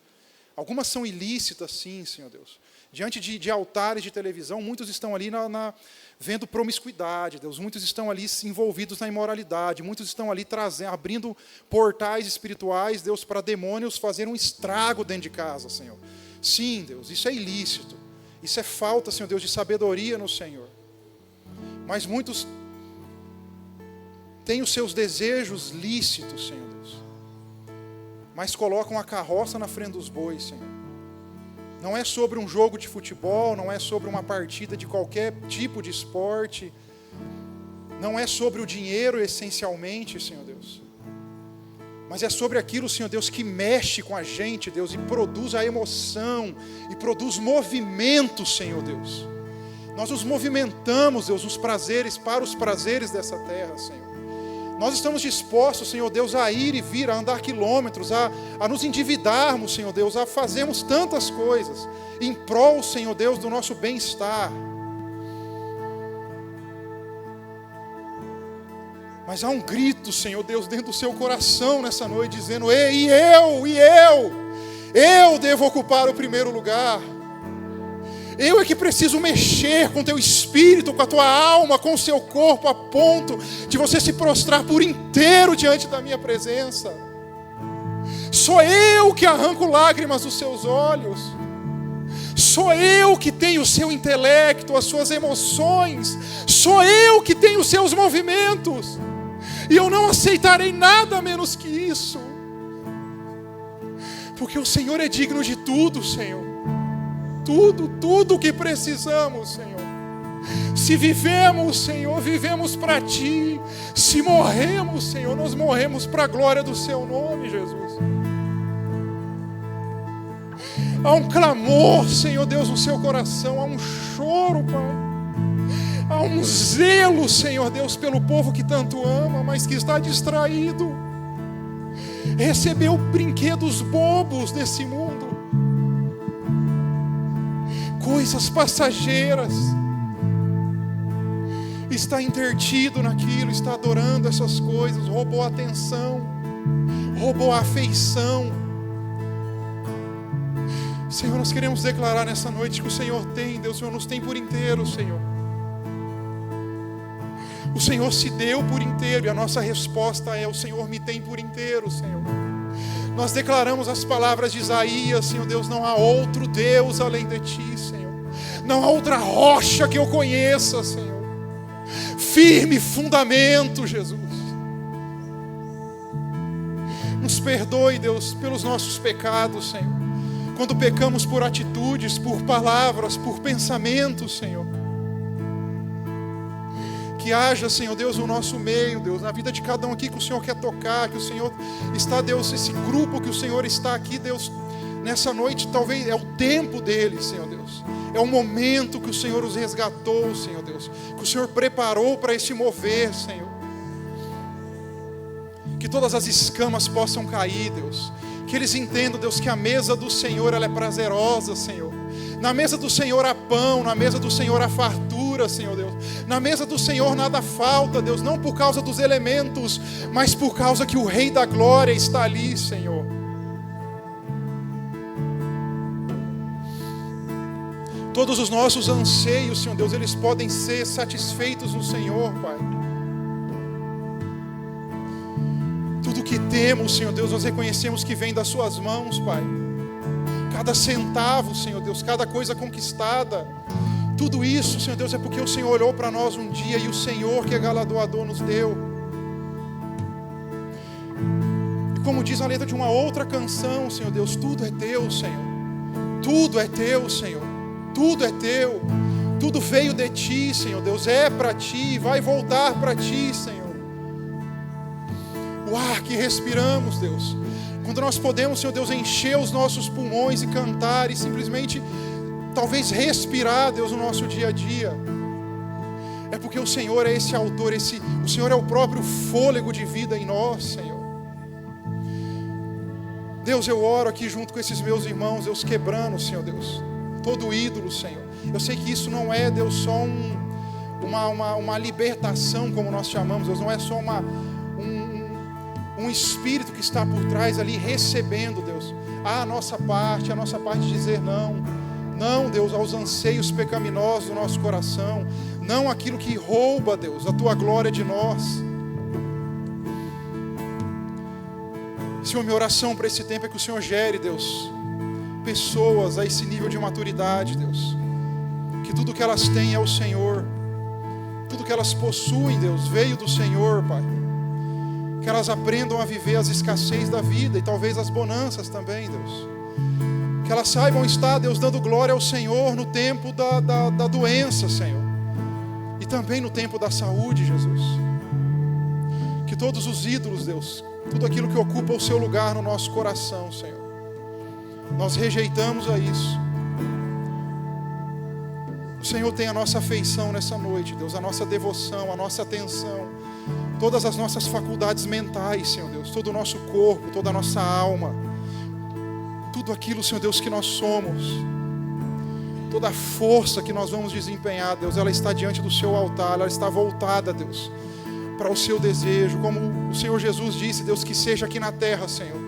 Algumas são ilícitas, sim, Senhor Deus. Diante de altares de televisão, muitos estão ali vendo promiscuidade, Deus. Muitos estão ali envolvidos na imoralidade. Muitos estão ali abrindo portais espirituais, Deus, para demônios fazerem um estrago dentro de casa, Senhor. Sim, Deus, isso é ilícito. Isso é falta, Senhor Deus, de sabedoria no Senhor. Mas muitos têm os seus desejos lícitos, Senhor Deus. Mas colocam a carroça na frente dos bois, Senhor. Não é sobre um jogo de futebol, não é sobre uma partida de qualquer tipo de esporte, não é sobre o dinheiro essencialmente, Senhor Deus, mas é sobre aquilo, Senhor Deus, que mexe com a gente, Deus, e produz a emoção, e produz movimento, Senhor Deus. Nós nos movimentamos, Deus, para os prazeres dessa terra, Senhor. Nós estamos dispostos, Senhor Deus, a ir e vir, a andar quilômetros, a nos endividarmos, Senhor Deus, a fazermos tantas coisas, em prol, Senhor Deus, do nosso bem-estar. Mas há um grito, Senhor Deus, dentro do seu coração nessa noite, dizendo: ei, eu devo ocupar o primeiro lugar. Eu é que preciso mexer com o teu espírito, com a tua alma, com o seu corpo, a ponto de você se prostrar por inteiro diante da minha presença. Sou eu que arranco lágrimas dos seus olhos. Sou eu que tenho o seu intelecto, as suas emoções. Sou eu que tenho os seus movimentos. E eu não aceitarei nada menos que isso. Porque o Senhor é digno de tudo, Senhor. Tudo o que precisamos, Senhor. Se vivemos, Senhor, vivemos para Ti. Se morremos, Senhor, nós morremos para a glória do Seu nome, Jesus. Há um clamor, Senhor Deus, no seu coração. Há um choro, Pai. Há um zelo, Senhor Deus, pelo povo que tanto ama, mas que está distraído. Recebeu brinquedos bobos desse mundo. Coisas passageiras. Está intertido naquilo, está adorando essas coisas. Roubou a atenção. Roubou a afeição. Senhor, nós queremos declarar nessa noite que o Senhor tem, Deus, o Senhor nos tem por inteiro, Senhor. O Senhor se deu por inteiro e a nossa resposta é: o Senhor me tem por inteiro, Senhor. Nós declaramos as palavras de Isaías, Senhor Deus: não há outro Deus além de Ti, Senhor. Não há outra rocha que eu conheça, Senhor. Firme fundamento, Jesus. Nos perdoe, Deus, pelos nossos pecados, Senhor. Quando pecamos por atitudes, por palavras, por pensamentos, Senhor. Que haja, Senhor Deus, no nosso meio, Deus, na vida de cada um aqui que o Senhor quer tocar, que o Senhor está, Deus, esse grupo que o Senhor está aqui, Deus, nessa noite, talvez é o tempo deles, Senhor Deus. É o momento que o Senhor os resgatou, Senhor Deus. Que o Senhor preparou para esse mover, Senhor. Que todas as escamas possam cair, Deus. Que eles entendam, Deus, que a mesa do Senhor ela é prazerosa, Senhor. Na mesa do Senhor há pão, na mesa do Senhor há fartura, Senhor Deus. Na mesa do Senhor nada falta, Deus, não por causa dos elementos, mas por causa que o Rei da Glória está ali, Senhor. Todos os nossos anseios, Senhor Deus, eles podem ser satisfeitos no Senhor, Pai. Tudo que temos, Senhor Deus, nós reconhecemos que vem das Suas mãos, Pai. Cada centavo, Senhor Deus, cada coisa conquistada, tudo isso, Senhor Deus, é porque o Senhor olhou para nós um dia e o Senhor que é galardoador nos deu. E como diz a letra de uma outra canção, Senhor Deus, tudo é Teu, Senhor. Tudo é Teu, Senhor. Tudo é Teu. Tudo veio de Ti, Senhor Deus, é para Ti, vai voltar para Ti, Senhor. O ar que respiramos, Deus, quando nós podemos, Senhor Deus, encher os nossos pulmões e cantar e simplesmente, talvez respirar, Deus, no nosso dia a dia, é porque o Senhor é esse autor, o Senhor é o próprio fôlego de vida em nós, Senhor. Deus, eu oro aqui junto com esses meus irmãos, Deus, quebrando, Senhor Deus, todo ídolo, Senhor. Eu sei que isso não é, Deus, só uma libertação, como nós chamamos, Deus, não é só um espírito que está por trás ali recebendo, Deus, a nossa parte de dizer não, Deus, aos anseios pecaminosos do nosso coração, não aquilo que rouba, Deus, a Tua glória de nós. Senhor, minha oração para esse tempo é que o Senhor gere, Deus, pessoas a esse nível de maturidade, Deus, que tudo que elas têm é o Senhor, tudo que elas possuem, Deus, veio do Senhor, Pai. Que elas aprendam a viver as escassez da vida e talvez as bonanças também, Deus. Que elas saibam estar, Deus, dando glória ao Senhor no tempo da doença, Senhor. E também no tempo da saúde, Jesus. Que todos os ídolos, Deus, tudo aquilo que ocupa o seu lugar no nosso coração, Senhor, nós rejeitamos a isso. O Senhor tem a nossa afeição nessa noite, Deus, a nossa devoção, a nossa atenção, todas as nossas faculdades mentais, Senhor Deus, todo o nosso corpo, toda a nossa alma, tudo aquilo, Senhor Deus, que nós somos, toda a força que nós vamos desempenhar, Deus, ela está diante do seu altar, ela está voltada, Deus, para o seu desejo, como o Senhor Jesus disse, Deus, que seja aqui na terra, Senhor,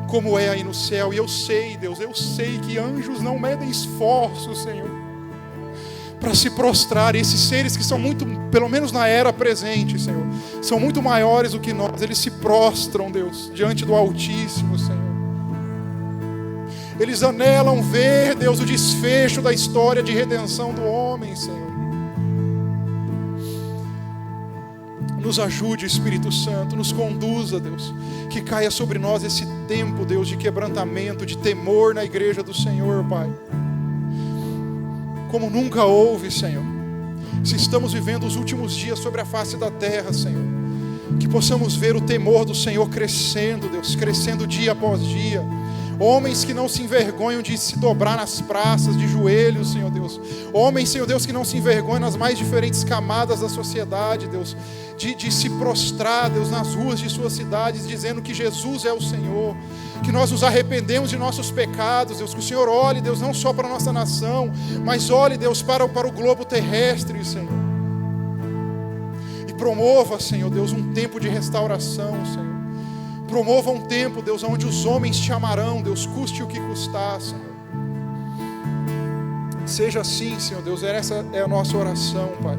como é aí no céu. E eu sei, Deus, eu sei que anjos não medem esforços, Senhor, para se prostrar. Esses seres que são muito, pelo menos na era presente, Senhor, são muito maiores do que nós, eles se prostram, Deus, diante do Altíssimo, Senhor. Eles anelam ver, Deus, o desfecho da história de redenção do homem, Senhor. Nos ajude, Espírito Santo, nos conduza, Deus, que caia sobre nós esse tempo, Deus, de quebrantamento, de temor na igreja do Senhor, Pai. Como nunca houve, Senhor. Se estamos vivendo os últimos dias sobre a face da terra, Senhor, que possamos ver o temor do Senhor crescendo, Deus, crescendo dia após dia. Homens que não se envergonham de se dobrar nas praças, de joelhos, Senhor Deus. Homens, Senhor Deus, que não se envergonham nas mais diferentes camadas da sociedade, Deus. De se prostrar, Deus, nas ruas de suas cidades, dizendo que Jesus é o Senhor. Que nós nos arrependemos de nossos pecados, Deus. Que o Senhor olhe, Deus, não só para a nossa nação, mas olhe, Deus, para o globo terrestre, Senhor. E promova, Senhor Deus, um tempo de restauração, Senhor. Promova um tempo, Deus, onde os homens te amarão, Deus, custe o que custar, Senhor. Seja assim, Senhor Deus, essa é a nossa oração, Pai.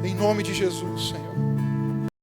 Em nome de Jesus, Senhor.